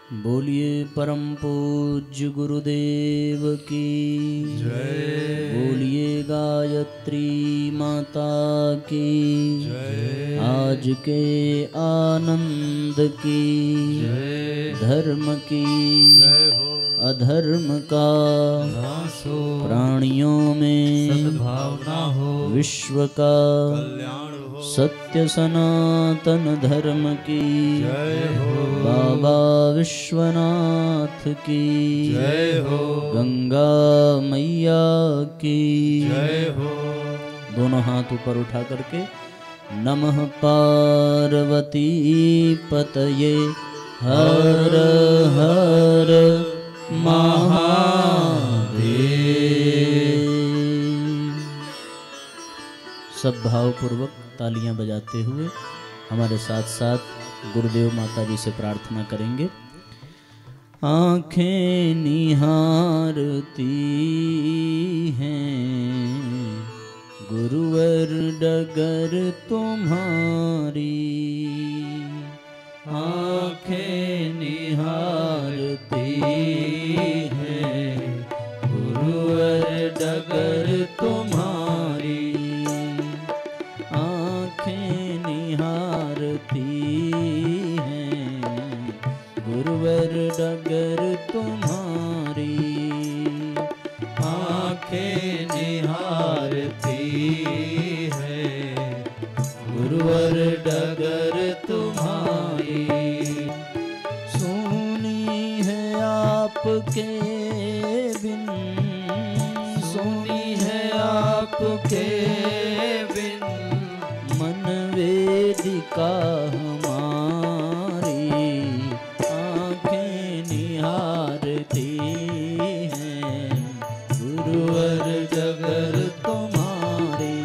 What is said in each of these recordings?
बोलिए परम पूज्य गुरुदेव की जय। बोलिए गायत्री माता की जय। आज के आनंद की जय। धर्म की जय हो। अधर्म का नाश हो। प्राणियों में सद्भावना हो। विश्व का कल्याण हो। सत्य सनातन धर्म की जय हो। बाबा विश्वनाथ की जय हो। गंगा मैया की जय हो। दोनों हाथ ऊपर उठा करके नमः पार्वती पतये हर हर महादेव। सब भावपूर्वक तालियां बजाते हुए हमारे साथ साथ गुरुदेव माता जी से प्रार्थना करेंगे। आँखें निहारती हैं गुरुवर डगर तुम्हारी, आँखें निहारती हैं गुरुवर डगर तुम्हारी, आँखें निहारती हैं गुरुवर डगर तुम्हारी, आँखें निहारती हैं गुरुवर डगर तुम्हारी। सुनी है आपके बिन, सुनी है आपके बिन मन वेदिका हमारी, आँखें निहारती हैं गुरुवर डगर तुम्हारी,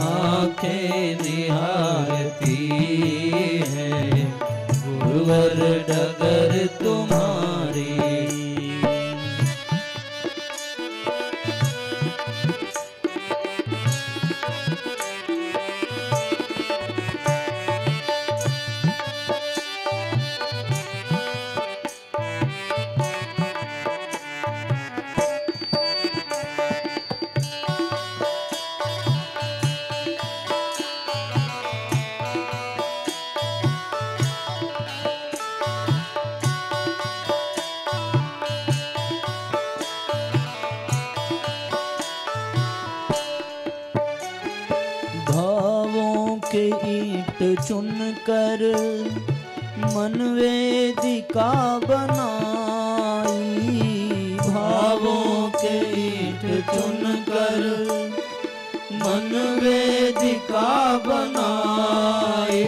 आँखें निहारती हैं गुरुवर डगर तुम्हारी। भावों के ईंट चुनकर मन वेदिका बनाई, भावों के ईंट चुनकर मन वेदिका बनाई,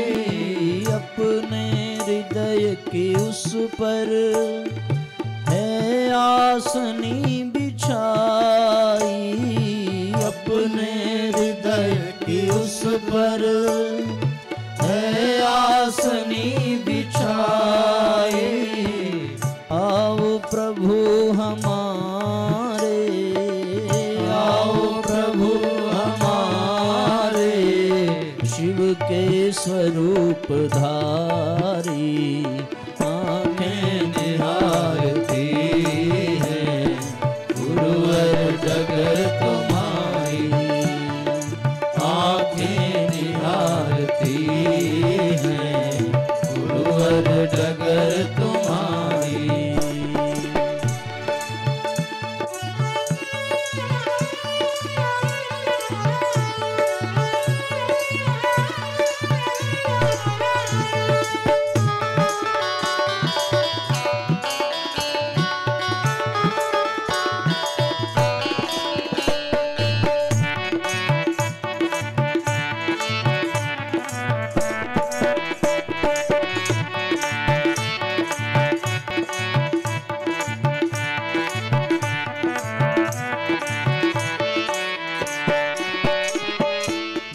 अपने हृदय की उस पर है आसनी बिछाई, अपने हृदय की उस पर है आसनी बिछाई। आओ प्रभु हमारे, आओ प्रभु हमारे शिव के स्वरूप धारी, आँखें निहारती हैं गुरुवर डगर तुम्हारी, आँखें निहारती हैं गुरुवर डगर तुम्हारी।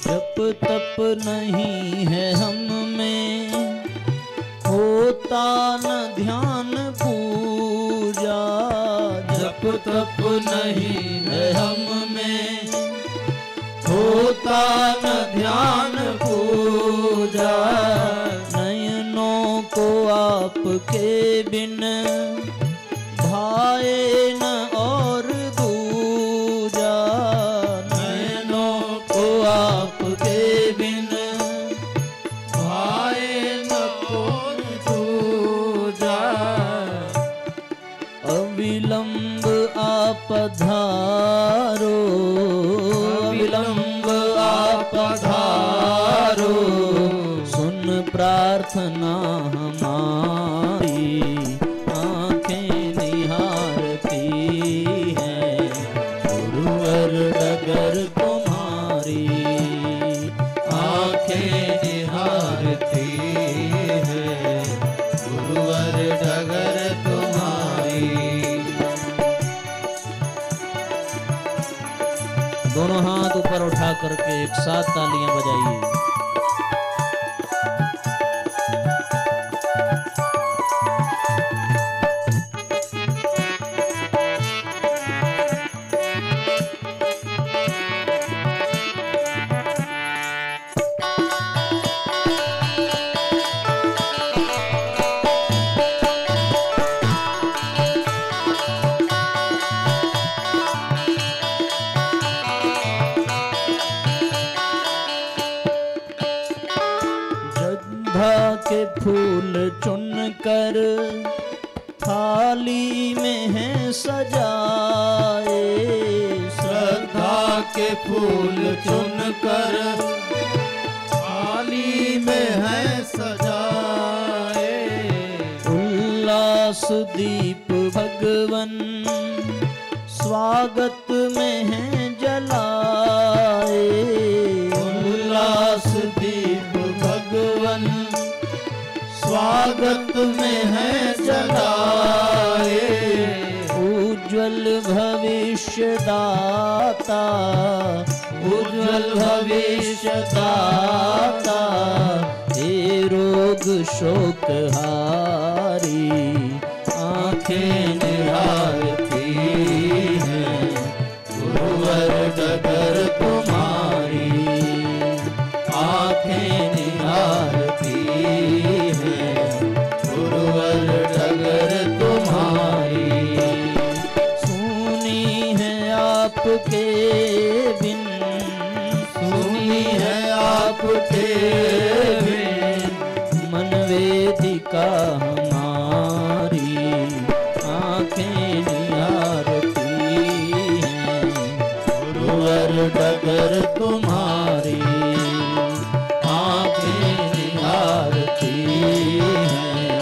जप तप नहीं है हम में, होता न ध्यान पूजा, जप तप नहीं है हम में, होता न ध्यान पूजा। नयनों को आप आपके बिन भाए न और दूजा, नैनों को आपके बिन भाए न कोई दूजा। अविलंब आप धारो, अविलंब आप धारो, सुन प्रार्थना हमारी, आंखें निहारती हैं गुरुवर डगर तुम्हारी, आंखें निहारती है गुरुवर डगर तुम्हारी। दोनों हाथ ऊपर उठा करके एक साथ तालियां बजाइए। के फूल चुनकर थाली में है सजाए, श्रद्धा के फूल चुनकर थाली में है सजाए। उल्लास दीप भगवन स्वागत में है जलाए, उल्लास दीप भगवन स्वागत में है जलाए। उज्ज्वल भविष्य दाता, उज्ज्वल भविष्य दाता, हे रोग शोक हारी, आंखें निहारती हैं गुरुवर डगर तुम्हारी, आंखें निहारती हैं गुरुवर डगर तुम्हारी। सुनी है आपके बिन, सुनी है आपके बिन मन वेदिका हमारी, आंखें निहारती हैं गुरुवर डगर तुम्हारी, आंखें निहारती हैं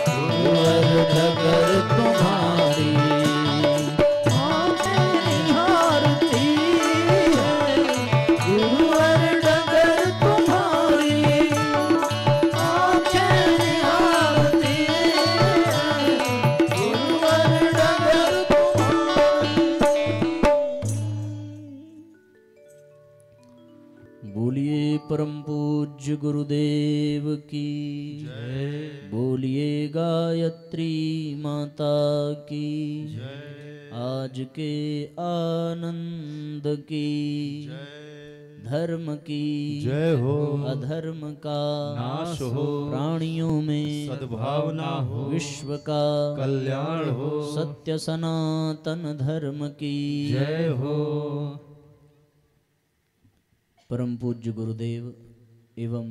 गुरुवर डगर तुम्हारी, आंखें निहारती हैं गुरुवर डगर तुम्हारी, आंखें निहारती हैं गुरुवर डगर तुम्हारी। बोलिए परम पूज्य गुरुदेव की जय, बोलिए गायत्री माता की जय, आज के आनंद की जय, धर्म की जय हो, अधर्म का नाश हो, प्राणियों में सद्भावना हो, विश्व का कल्याण हो, सत्य सनातन धर्म की जय हो। परम पूज्य गुरुदेव एवं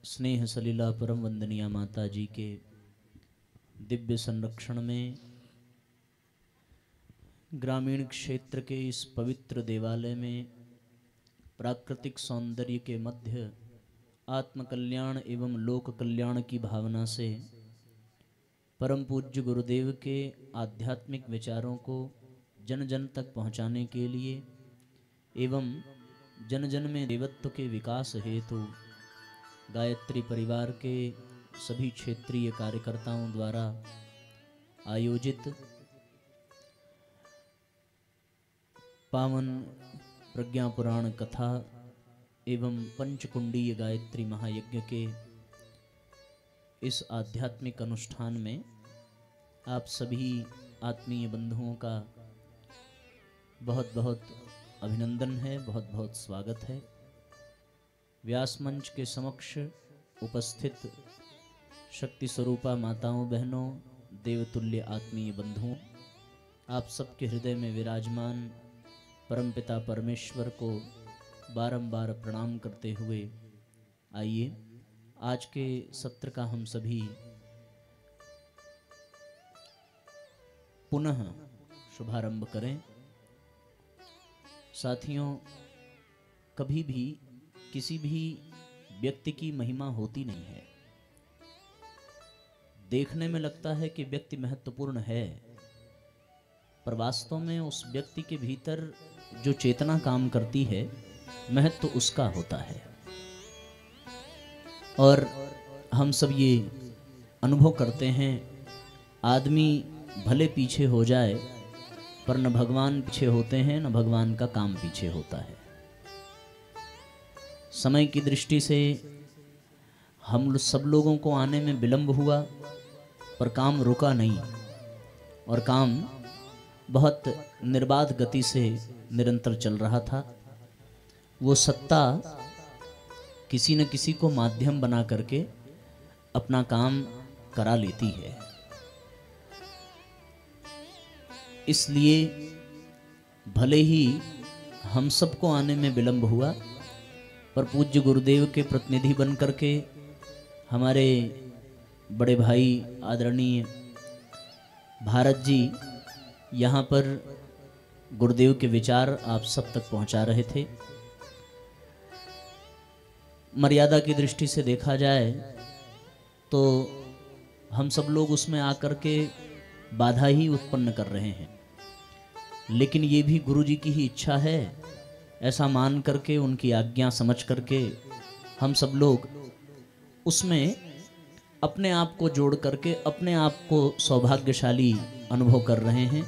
स्नेह सलीला परम वंदनीय माता जी के दिव्य संरक्षण में ग्रामीण क्षेत्र के इस पवित्र देवालय में प्राकृतिक सौंदर्य के मध्य आत्मकल्याण एवं लोक कल्याण की भावना से परम पूज्य गुरुदेव के आध्यात्मिक विचारों को जन जन तक पहुंचाने के लिए एवं जन जन में देवत्व के विकास हेतु गायत्री परिवार के सभी क्षेत्रीय कार्यकर्ताओं द्वारा आयोजित पावन प्रज्ञा पुराण कथा एवं पंचकुंडीय गायत्री महायज्ञ के इस आध्यात्मिक अनुष्ठान में आप सभी आत्मीय बंधुओं का बहुत बहुत अभिनंदन है, बहुत बहुत स्वागत है। व्यास मंच के समक्ष उपस्थित शक्ति स्वरूपा माताओं बहनों, देवतुल्य आत्मीय बंधुओं, आप सबके हृदय में विराजमान परमपिता परमेश्वर को बारंबार प्रणाम करते हुए आइए आज के सत्र का हम सभी पुनः शुभारंभ करें। साथियों, कभी भी किसी भी व्यक्ति की महिमा होती नहीं है। देखने में लगता है कि व्यक्ति महत्वपूर्ण है, पर वास्तव में उस व्यक्ति के भीतर जो चेतना काम करती है, महत्व उसका होता है। और हम सब ये अनुभव करते हैं, आदमी भले पीछे हो जाए पर न भगवान पीछे होते हैं, न भगवान का काम पीछे होता है। समय की दृष्टि से हम सब लोगों को आने में विलंब हुआ, पर काम रुका नहीं और काम बहुत निर्बाध गति से निरंतर चल रहा था। वो सत्ता किसी न किसी को माध्यम बना करके अपना काम करा लेती है। इसलिए भले ही हम सबको आने में विलंब हुआ, पर पूज्य गुरुदेव के प्रतिनिधि बन करके हमारे बड़े भाई आदरणीय भारत जी यहाँ पर गुरुदेव के विचार आप सब तक पहुँचा रहे थे। मर्यादा की दृष्टि से देखा जाए तो हम सब लोग उसमें आकर के बाधा ही उत्पन्न कर रहे हैं, लेकिन ये भी गुरु जी की ही इच्छा है। ऐसा मान करके, उनकी आज्ञा समझ करके हम सब लोग उसमें अपने आप को जोड़ करके अपने आप को सौभाग्यशाली अनुभव कर रहे हैं।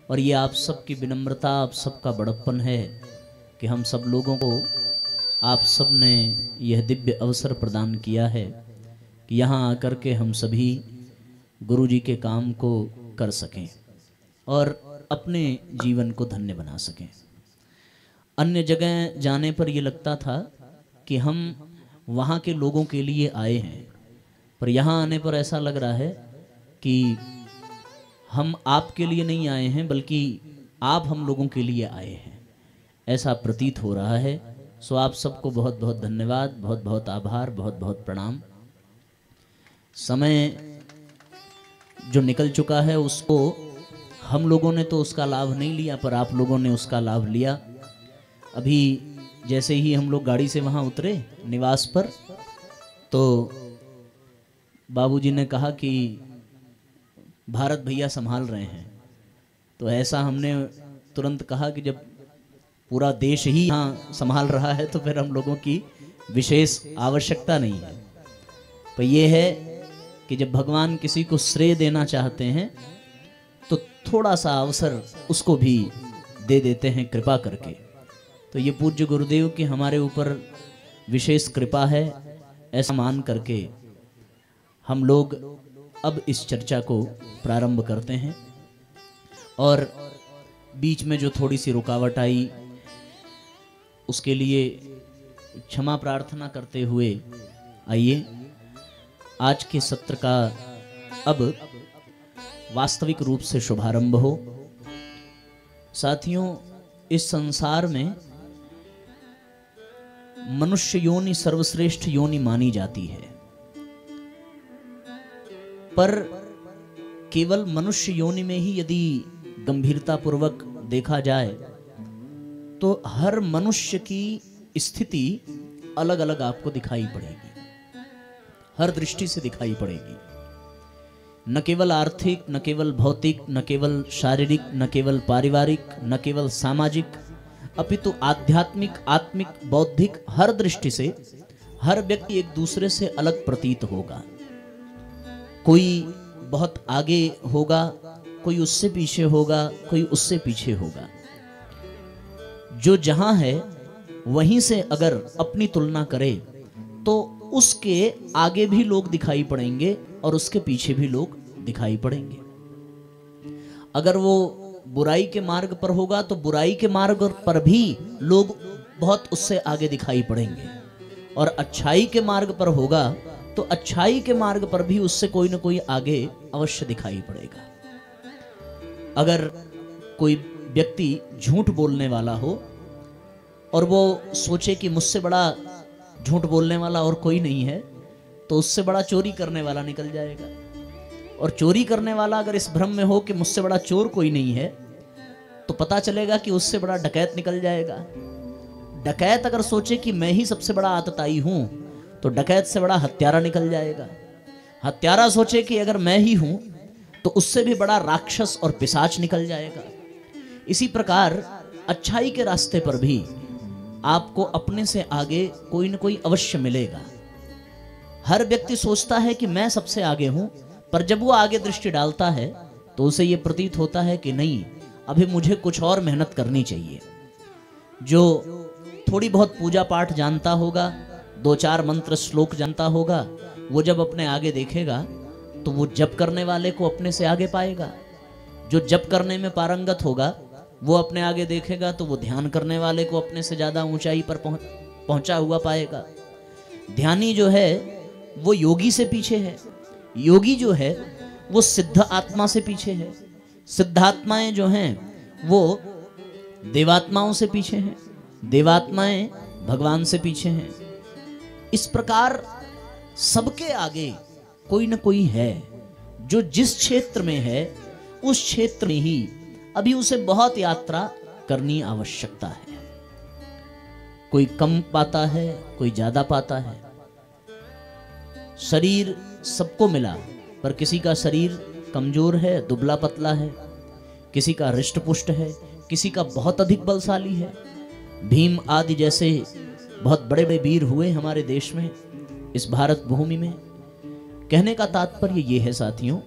और ये आप सबकी विनम्रता, आप सबका बड़प्पन है कि हम सब लोगों को आप सब ने यह दिव्य अवसर प्रदान किया है कि यहाँ आकर के हम सभी गुरु जी के काम को कर सकें और अपने जीवन को धन्य बना सकें। अन्य जगह जाने पर यह लगता था कि हम वहाँ के लोगों के लिए आए हैं, पर यहाँ आने पर ऐसा लग रहा है कि हम आपके लिए नहीं आए हैं, बल्कि आप हम लोगों के लिए आए हैं, ऐसा प्रतीत हो रहा है। सो आप सबको बहुत बहुत धन्यवाद, बहुत बहुत आभार, बहुत बहुत प्रणाम। समय जो निकल चुका है उसको हम लोगों ने तो उसका लाभ नहीं लिया, पर आप लोगों ने उसका लाभ लिया। अभी जैसे ही हम लोग गाड़ी से वहाँ उतरे निवास पर, तो बाबूजी ने कहा कि भारत भैया संभाल रहे हैं। तो ऐसा हमने तुरंत कहा कि जब पूरा देश ही यहाँ संभाल रहा है तो फिर हम लोगों की विशेष आवश्यकता नहीं है। पर यह है कि जब भगवान किसी को श्रेय देना चाहते हैं तो थोड़ा सा अवसर उसको भी दे देते हैं कृपा करके। तो ये पूज्य गुरुदेव की हमारे ऊपर विशेष कृपा है, ऐसा मान करके हम लोग अब इस चर्चा को प्रारंभ करते हैं। और बीच में जो थोड़ी सी रुकावट आई उसके लिए क्षमा प्रार्थना करते हुए आइए आज के सत्र का अब वास्तविक रूप से शुभारंभ हो। साथियों, इस संसार में मनुष्य योनि सर्वश्रेष्ठ योनि मानी जाती है, पर केवल मनुष्य योनि में ही यदि गंभीरता पूर्वक देखा जाए तो हर मनुष्य की स्थिति अलग अलग आपको दिखाई पड़ेगी, हर दृष्टि से दिखाई पड़ेगी। न केवल आर्थिक, न केवल भौतिक, न केवल शारीरिक, न केवल पारिवारिक, न केवल सामाजिक, अपितु आध्यात्मिक, आत्मिक, बौद्धिक, हर दृष्टि से हर व्यक्ति एक दूसरे से अलग प्रतीत होगा। कोई बहुत आगे होगा, कोई उससे पीछे होगा, कोई उससे पीछे होगा। जो जहां है वहीं से अगर अपनी तुलना करे तो उसके आगे भी लोग दिखाई पड़ेंगे और उसके पीछे भी लोग दिखाई पड़ेंगे। अगर वो बुराई के मार्ग पर होगा तो बुराई के मार्ग पर भी लोग बहुत उससे आगे दिखाई पड़ेंगे, और अच्छाई के मार्ग पर होगा तो अच्छाई के मार्ग पर भी उससे कोई ना कोई आगे अवश्य दिखाई पड़ेगा। अगर कोई व्यक्ति झूठ बोलने वाला हो और वो सोचे कि मुझसे बड़ा झूठ बोलने वाला और कोई नहीं है, तो उससे बड़ा चोरी करने वाला निकल जाएगा। और चोरी करने वाला अगर इस भ्रम में हो कि मुझसे बड़ा चोर कोई नहीं है, तो पता चलेगा कि उससे बड़ा डकैत निकल जाएगा। डकैत अगर सोचे कि मैं ही सबसे बड़ा आतताई हूं, तो डकैत से बड़ा हत्यारा निकल जाएगा। हत्यारा सोचे कि अगर मैं ही हूं, तो उससे भी बड़ा राक्षस और पिशाच निकल जाएगा। इसी प्रकार अच्छाई के रास्ते पर भी आपको अपने से आगे कोई न कोई अवश्य मिलेगा। हर व्यक्ति सोचता है कि मैं सबसे आगे हूं, पर जब वो आगे दृष्टि डालता है तो उसे ये प्रतीत होता है कि नहीं, अभी मुझे कुछ और मेहनत करनी चाहिए। जो थोड़ी बहुत पूजा पाठ जानता होगा, 2-4 मंत्र श्लोक जानता होगा, वो जब अपने आगे देखेगा तो वो जप करने वाले को अपने से आगे पाएगा। जो जप करने में पारंगत होगा वो अपने आगे देखेगा तो वो ध्यान करने वाले को अपने से ज़्यादा ऊंचाई पर पहुंचा हुआ पाएगा। ध्यानी जो है वो योगी से पीछे है, योगी जो है वो सिद्ध आत्मा से पीछे है, सिद्धात्माएं जो हैं वो देवात्माओं से पीछे हैं, देवात्माएं भगवान से पीछे हैं। इस प्रकार सबके आगे कोई न कोई है जो जिस क्षेत्र में है उस क्षेत्र में ही अभी उसे बहुत यात्रा करनी आवश्यकता है। कोई कम पाता है, कोई ज्यादा पाता है। शरीर सबको मिला, पर किसी का शरीर कमजोर है, दुबला पतला है, किसी का हृष्ट पुष्ट है, किसी का बहुत अधिक बलशाली है। भीम आदि जैसे बहुत बड़े बड़े वीर हुए हमारे देश में, इस भारत भूमि में। कहने का तात्पर्य ये है साथियों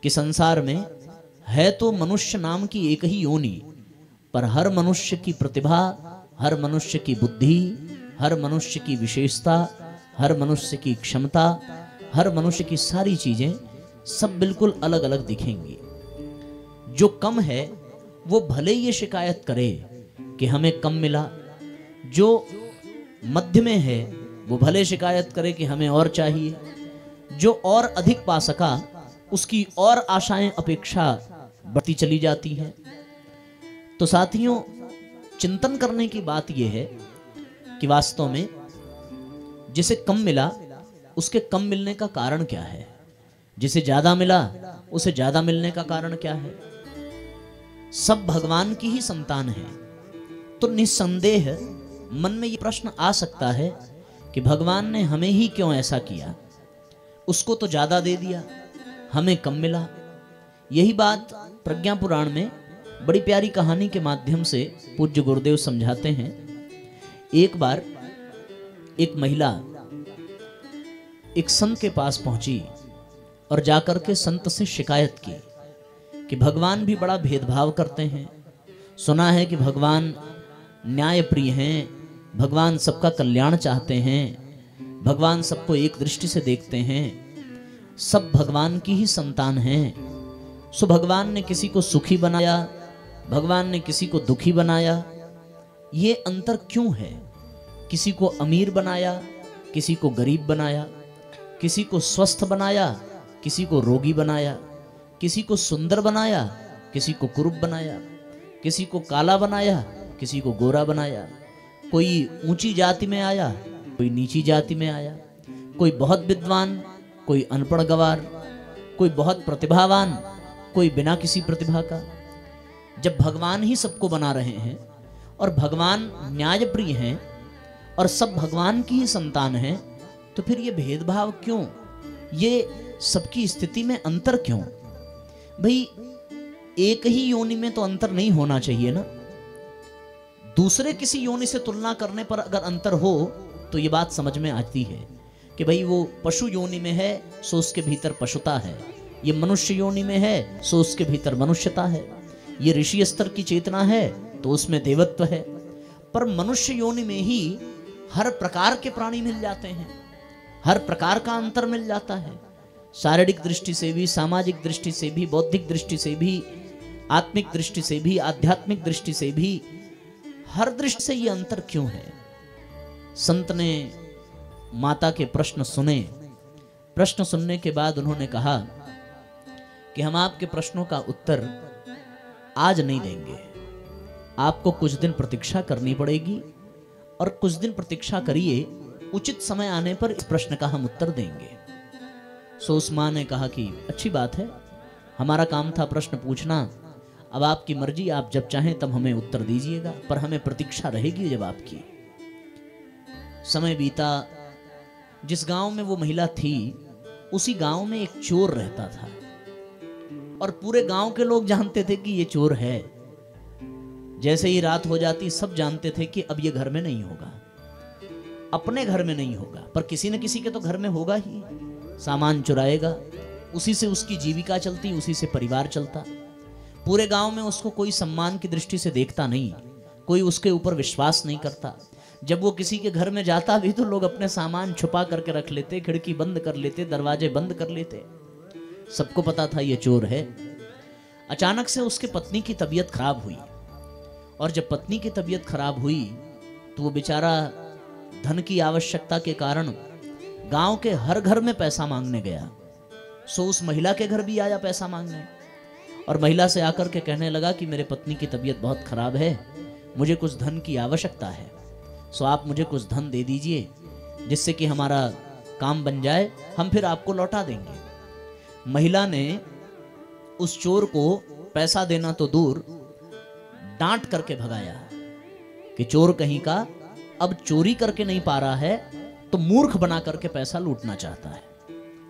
कि संसार में है तो मनुष्य नाम की एक ही योनि, पर हर मनुष्य की प्रतिभा, हर मनुष्य की बुद्धि, हर मनुष्य की विशेषता, हर मनुष्य की क्षमता, हर मनुष्य की सारी चीजें सब बिल्कुल अलग अलग दिखेंगी। जो कम है वो भले ये शिकायत करे कि हमें कम मिला, जो मध्य में है वो भले शिकायत करे कि हमें और चाहिए, जो और अधिक पा सका उसकी और आशाएं अपेक्षा बढ़ती चली जाती हैं। तो साथियों, चिंतन करने की बात यह है कि वास्तव में जिसे कम मिला उसके कम मिलने का कारण क्या है, जिसे ज्यादा मिला उसे ज्यादा मिलने का कारण क्या है। सब भगवान की ही संतान है, तो निस्संदेह मन में ये प्रश्न आ सकता है कि भगवान ने हमें ही क्यों ऐसा किया, उसको तो ज्यादा दे दिया, हमें कम मिला। यही बात प्रज्ञा पुराण में बड़ी प्यारी कहानी के माध्यम से पूज्य गुरुदेव समझाते हैं। एक बार एक महिला एक संत के पास पहुंची और जाकर के संत से शिकायत की कि भगवान भी बड़ा भेदभाव करते हैं, सुना है कि भगवान न्याय प्रिय हैं, भगवान सबका कल्याण चाहते हैं, भगवान सबको एक दृष्टि से देखते हैं, सब भगवान की ही संतान हैं। सो भगवान ने किसी को सुखी बनाया, भगवान ने किसी को दुखी बनाया, ये अंतर क्यों है? किसी को अमीर बनाया, किसी को गरीब बनाया, किसी को स्वस्थ बनाया, किसी को रोगी बनाया, किसी को सुंदर बनाया, किसी को कुरूप बनाया, किसी को काला बनाया, किसी को गोरा बनाया, कोई ऊंची जाति में आया, कोई नीची जाति में आया, कोई बहुत विद्वान, कोई अनपढ़ गवार, कोई बहुत प्रतिभावान, कोई बिना किसी प्रतिभा का। जब भगवान ही सबको बना रहे हैं और भगवान न्याय प्रिय हैं और सब भगवान की ही संतान हैं, तो फिर ये भेदभाव क्यों, ये सबकी स्थिति में अंतर क्यों? भाई एक ही योनि में तो अंतर नहीं होना चाहिए ना। दूसरे किसी योनि से तुलना करने पर अगर अंतर हो तो ये बात समझ में आती है कि भाई वो पशु योनि में है सो उसके भीतर पशुता है, ये मनुष्य योनि में है सो उसके भीतर मनुष्यता है, ये ऋषि स्तर की चेतना है तो उसमें देवत्व है। पर मनुष्य योनि में ही हर प्रकार के प्राणी मिल जाते हैं, हर प्रकार का अंतर मिल जाता है, शारीरिक दृष्टि से भी, सामाजिक दृष्टि से भी, बौद्धिक दृष्टि से भी, आत्मिक दृष्टि से भी, आध्यात्मिक दृष्टि से भी, हर दृष्टि से ये अंतर क्यों है? संत ने माता के प्रश्न सुने प्रश्न सुनने के बाद उन्होंने कहा कि हम आपके प्रश्नों का उत्तर आज नहीं देंगे, आपको कुछ दिन प्रतीक्षा करनी पड़ेगी और कुछ दिन प्रतीक्षा करिए, उचित समय आने पर इस प्रश्न का हम उत्तर देंगे। सो उस माँ ने कहा कि अच्छी बात है, हमारा काम था प्रश्न पूछना, अब आपकी मर्जी, आप जब चाहें तब हमें उत्तर दीजिएगा, पर हमें प्रतीक्षा रहेगी जब आपकी। समय बीता, जिस गांव में वो महिला थी उसी गांव में एक चोर रहता था और पूरे गांव के लोग जानते थे कि ये चोर है। जैसे ही रात हो जाती सब जानते थे कि अब ये घर में नहीं होगा, अपने घर में नहीं होगा, पर किसी न किसी के तो घर में होगा ही। सामान चुराएगा, उसी से उसकी जीविका चलती, उसी से परिवार चलता। पूरे गांव में उसको कोई सम्मान की दृष्टि से देखता नहीं, कोई उसके ऊपर विश्वास नहीं करता। जब वो किसी के घर में जाता भी तो लोग अपने सामान छुपा करके रख लेते, खिड़की बंद कर लेते, दरवाजे बंद कर लेते। सबको पता था ये चोर है। अचानक से उसके पत्नी की तबीयत खराब हुई और जब पत्नी की तबीयत खराब हुई तो वो बेचारा धन की आवश्यकता के कारण गांव के हर घर में पैसा मांगने गया। सो उस महिला के घर भी आया पैसा मांगने और महिला से आकर के कहने लगा कि मेरे पत्नी की तबीयत बहुत खराब है, मुझे कुछ धन की आवश्यकता है, सो आप मुझे कुछ धन दे दीजिए जिससे कि हमारा काम बन जाए, हम फिर आपको लौटा देंगे। महिला ने उस चोर को पैसा देना तो दूर, डांट करके भगाया कि चोर कहीं का अब चोरी करके नहीं पा रहा है तो मूर्ख बना करके पैसा लूटना चाहता है।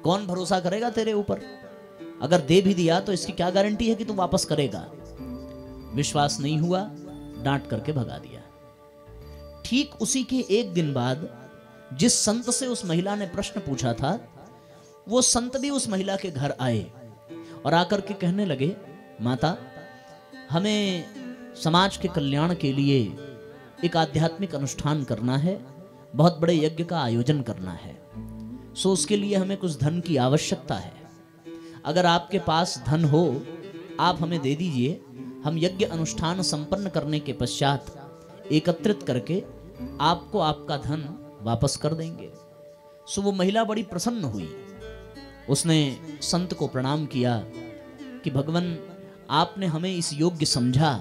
कौन भरोसा करेगा तेरे ऊपर? अगर दे भी दिया तो इसकी क्या गारंटी है कि तू वापस करेगा? विश्वास नहीं हुआ, डांट करके भगा दिया। ठीक उसी के एक दिन बाद जिस संत से उस महिला ने प्रश्न पूछा था वो संत भी उस महिला के घर आए और आकर के कहने लगे, माता, हमें समाज के कल्याण के लिए एक आध्यात्मिक अनुष्ठान करना है, बहुत बड़े यज्ञ का आयोजन करना है, सो उसके लिए हमें कुछ धन की आवश्यकता है। अगर आपके पास धन हो आप हमें दे दीजिए, हम यज्ञ अनुष्ठान संपन्न करने के पश्चात एकत्रित करके आपको आपका धन वापस कर देंगे। सो वो महिला बड़ी प्रसन्न हुई, उसने संत को प्रणाम किया कि भगवान आपने हमें इस योग्य समझा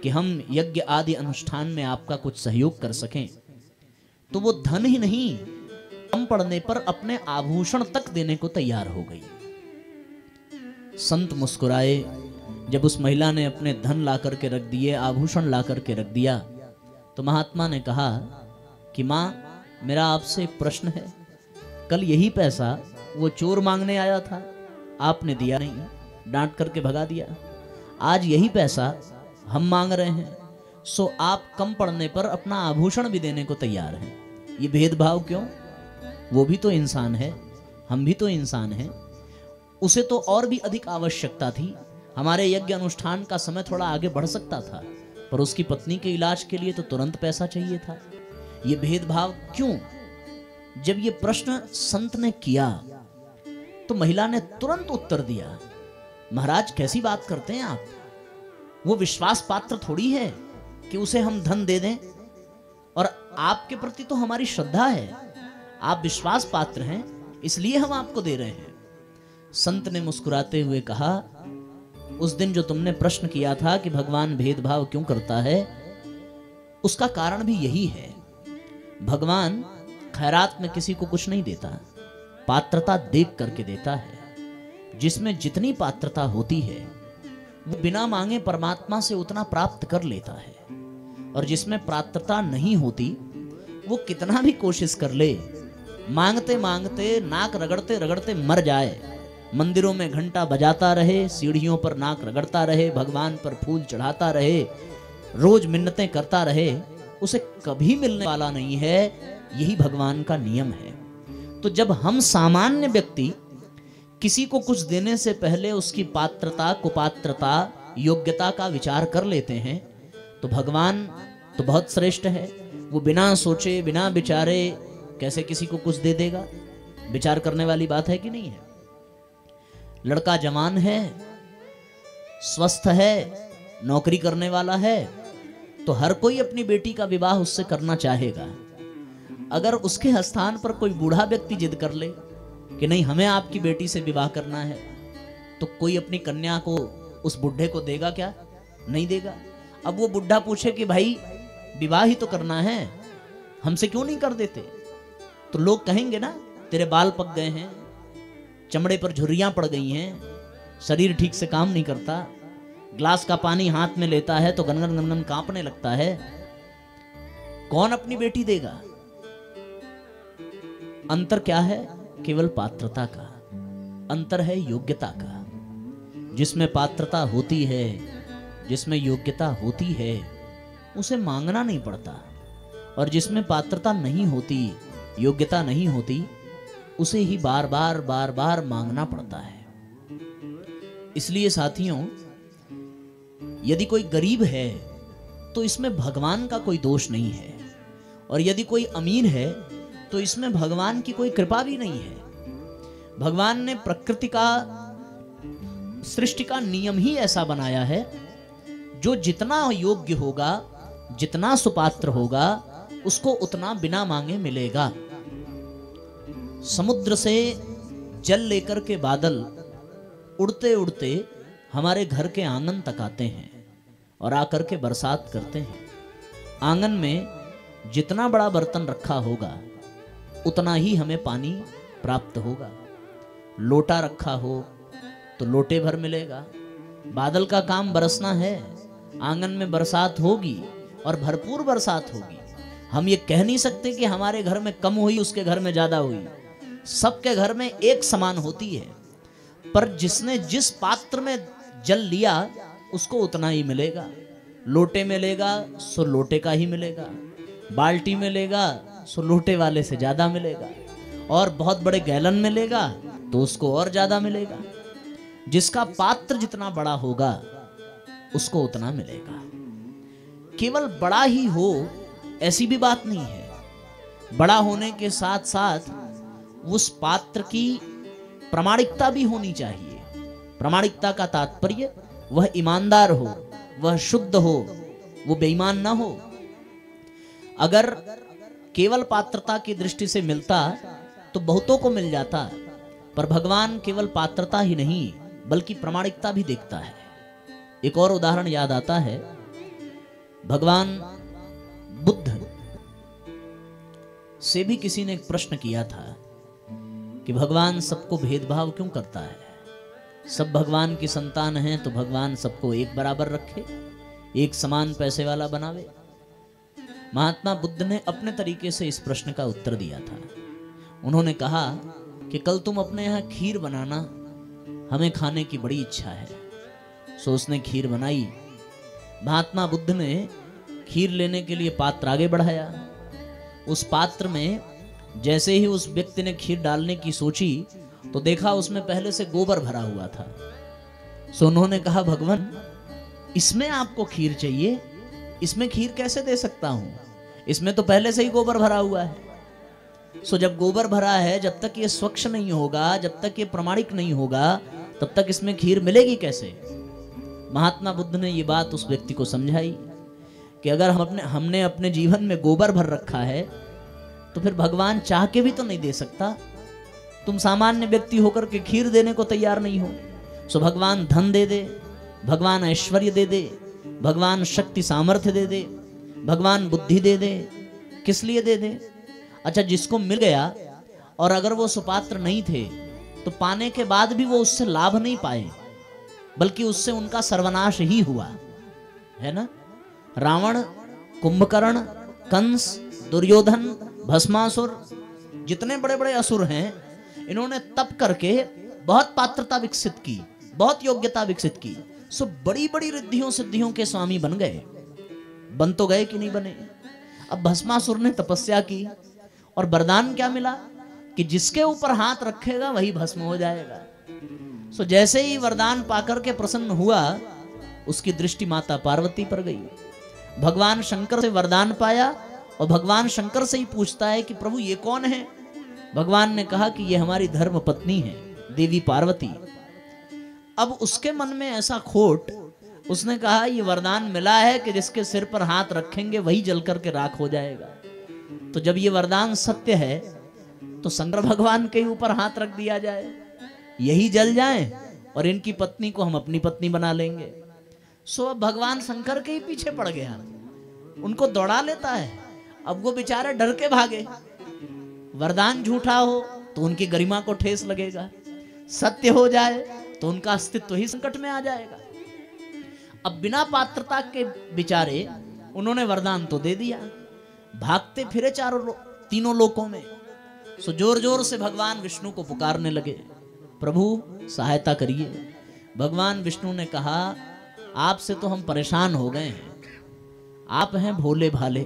कि हम यज्ञ आदि अनुष्ठान में आपका कुछ सहयोग कर सकें। तो वो धन ही नहीं, कम पड़ने पर अपने आभूषण तक देने को तैयार हो गई। संत मुस्कुराए। जब उस महिला ने अपने धन ला करके रख दिए, आभूषण ला करके रख दिया, तो महात्मा ने कहा कि माँ, मेरा आपसे एक प्रश्न है। कल यही पैसा वो चोर मांगने आया था, आपने दिया नहीं, डांट करके भगा दिया। आज यही पैसा हम मांग रहे हैं, सो आप कम पड़ने पर अपना आभूषण भी देने को तैयार हैं। ये भेदभाव क्यों? वो भी तो इंसान है, हम भी तो इंसान हैं। उसे तो और भी अधिक आवश्यकता थी, हमारे यज्ञ अनुष्ठान का समय थोड़ा आगे बढ़ सकता था, पर उसकी पत्नी के इलाज के लिए तो तुरंत पैसा चाहिए था। ये भेदभाव क्यों? जब ये प्रश्न संत ने किया तो महिला ने तुरंत उत्तर दिया, महाराज कैसी बात करते हैं आप? वो विश्वास पात्र थोड़ी है कि उसे हम धन दे दें, और आपके प्रति तो हमारी श्रद्धा है, आप विश्वास पात्र हैं, इसलिए हम आपको दे रहे हैं। संत ने मुस्कुराते हुए कहा, उस दिन जो तुमने प्रश्न किया था कि भगवान भेदभाव क्यों करता है, उसका कारण भी यही है। भगवान खैरात में किसी को कुछ नहीं देता, पात्रता देख करके देता है। जिसमें जितनी पात्रता होती है वो बिना मांगे परमात्मा से उतना प्राप्त कर लेता है, और जिसमें पात्रता नहीं होती वो कितना भी कोशिश कर ले, मांगते मांगते नाक रगड़ते रगड़ते मर जाए, मंदिरों में घंटा बजाता रहे, सीढ़ियों पर नाक रगड़ता रहे, भगवान पर फूल चढ़ाता रहे, रोज मिन्नतें करता रहे, उसे कभी मिलने वाला नहीं है। यही भगवान का नियम है। तो जब हम सामान्य व्यक्ति किसी को कुछ देने से पहले उसकी पात्रता, कुपात्रता, योग्यता का विचार कर लेते हैं, तो भगवान तो बहुत श्रेष्ठ है। वो बिना सोचे बिना विचारे कैसे किसी को कुछ दे देगा? विचार करने वाली बात है कि नहीं है? लड़का जवान है, स्वस्थ है, नौकरी करने वाला है, तो हर कोई अपनी बेटी का विवाह उससे करना चाहेगा। अगर उसके स्थान पर कोई बूढ़ा व्यक्ति जिद कर ले कि नहीं हमें आपकी बेटी से विवाह करना है, तो कोई अपनी कन्या को उस बुढ़े को देगा क्या? नहीं देगा। अब वो बुढ़ा पूछे कि भाई विवाह ही तो करना है, हमसे क्यों नहीं कर देते? तो लोग कहेंगे ना तेरे बाल पक गए हैं, चमड़े पर झुर्रियां पड़ गई हैं, शरीर ठीक से काम नहीं करता, ग्लास का पानी हाथ में लेता है तो गनगन गनगन कांपने लगता है, कौन अपनी बेटी देगा? अंतर क्या है? केवल पात्रता का अंतर है, योग्यता का। जिसमें पात्रता होती है, जिसमें योग्यता होती है, उसे मांगना नहीं पड़ता, और जिसमें पात्रता नहीं होती, योग्यता नहीं होती, उसे ही बार बार मांगना पड़ता है। इसलिए साथियों, यदि कोई गरीब है तो इसमें भगवान का कोई दोष नहीं है, और यदि कोई अमीर है तो इसमें भगवान की कोई कृपा भी नहीं है। भगवान ने प्रकृति का, सृष्टि का नियम ही ऐसा बनाया है, जो जितना योग्य होगा, जितना सुपात्र होगा, उसको उतना बिना मांगे मिलेगा। समुद्र से जल लेकर के बादल उड़ते उड़ते हमारे घर के आंगन तक आते हैं और आकर के बरसात करते हैं। आंगन में जितना बड़ा बर्तन रखा होगा उतना ही हमें पानी प्राप्त होगा। लोटा रखा हो तो लोटे भर मिलेगा। बादल का काम बरसना है, आंगन में बरसात होगी और भरपूर बरसात होगी। हम ये कह नहीं सकते कि हमारे घर में कम हुई, उसके घर में ज्यादा हुई। सबके घर में एक समान होती है, पर जिसने जिस पात्र में जल लिया उसको उतना ही मिलेगा। लोटे में लेगा सो लोटे का ही मिलेगा, बाल्टी में लेगा सो लोटे वाले से ज्यादा मिलेगा, और बहुत बड़े गैलन में लेगा तो उसको और ज्यादा मिलेगा। जिसका पात्र जितना बड़ा होगा उसको उतना मिलेगा। केवल बड़ा ही हो ऐसी भी बात नहीं है। बड़ा होने के साथ साथ उस पात्र की प्रामाणिकता भी होनी चाहिए। प्रामाणिकता का तात्पर्य वह ईमानदार हो, वह शुद्ध हो, वो बेईमान ना हो। अगर केवल पात्रता की दृष्टि से मिलता तो बहुतों को मिल जाता, पर भगवान केवल पात्रता ही नहीं बल्कि प्रामाणिकता भी देखता है। एक और उदाहरण याद आता है, भगवान बुद्ध से भी किसी ने एक प्रश्न किया था कि भगवान सबको भेदभाव क्यों करता है? सब भगवान की संतान हैं तो भगवान सबको एक बराबर रखे, एक समान पैसे वाला बनावे। महात्मा बुद्ध ने अपने तरीके से इस प्रश्न का उत्तर दिया था। उन्होंने कहा कि कल तुम अपने यहाँ खीर बनाना, हमें खाने की बड़ी इच्छा है। सो उसने खीर बनाई। महात्मा बुद्ध ने खीर लेने के लिए पात्र आगे बढ़ाया। उस पात्र में जैसे ही उस व्यक्ति ने खीर डालने की सोची तो देखा उसमें पहले से गोबर भरा हुआ था। सो उन्होंने कहा, भगवान इसमें आपको खीर चाहिए, इसमें खीर कैसे दे सकता हूं? इसमें तो पहले से ही गोबर भरा हुआ है। सो जब गोबर भरा है, जब तक ये स्वच्छ नहीं होगा, जब तक ये प्रमाणिक नहीं होगा, तब तक इसमें खीर मिलेगी कैसे? महात्मा बुद्ध ने ये बात उस व्यक्ति को समझाई कि अगर हमने अपने जीवन में गोबर भर रखा है तो फिर भगवान चाह के भी तो नहीं दे सकता। तुम सामान्य व्यक्ति होकर के खीर देने को तैयार नहीं हो। सो भगवान धन दे दे, भगवान ऐश्वर्य दे दे, भगवान शक्ति सामर्थ्य दे दे, भगवान बुद्धि दे दे, किस लिए दे दे? अच्छा, जिसको मिल गया और अगर वो सुपात्र नहीं थे तो पाने के बाद भी वो उससे लाभ नहीं पाए, बल्कि उससे उनका सर्वनाश ही हुआ, है ना? रावण, कुंभकर्ण, कंस, दुर्योधन, भस्मासुर, जितने बड़े बड़े असुर हैं, इन्होंने तप करके बहुत पात्रता विकसित की, बहुत योग्यता विकसित की। सो बड़ी बड़ी रिद्धियों सिद्धियों के स्वामी बन गए। बन तो गए कि नहीं बने? अब भस्मासुर ने तपस्या की और वरदान क्या मिला कि जिसके ऊपर हाथ रखेगा वही भस्म हो जाएगा। सो जैसे ही वरदान पाकर के प्रसन्न हुआ, उसकी दृष्टि माता पार्वती पर गई। भगवान शंकर से वरदान पाया और भगवान शंकर से ही पूछता है कि प्रभु ये कौन है? भगवान ने कहा कि ये हमारी धर्म पत्नी है, देवी पार्वती। अब उसके मन में ऐसा खोट, उसने कहा ये वरदान मिला है कि जिसके सिर पर हाथ रखेंगे वही जल करके राख हो जाएगा। तो जब ये वरदान सत्य है तो शंकर भगवान के ऊपर हाथ रख दिया जाए, यही जल जाएं और इनकी पत्नी को हम अपनी पत्नी बना लेंगे। सो अब भगवान शंकर के ही पीछे पड़ गया, उनको दौड़ा लेता है। अब वो बेचारे डर के भागे, वरदान झूठा हो तो उनकी गरिमा को ठेस लगेगा, सत्य हो जाए तो उनका अस्तित्व ही संकट में आ जाएगा। अब बिना पात्रता के बेचारे उन्होंने वरदान तो दे दिया, भागते फिरे तीनों लोकों में। सो जोर जोर से भगवान विष्णु को पुकारने लगे, प्रभु सहायता करिए। भगवान विष्णु ने कहा, आपसे तो हम परेशान हो गए हैं, आप हैं भोले भाले,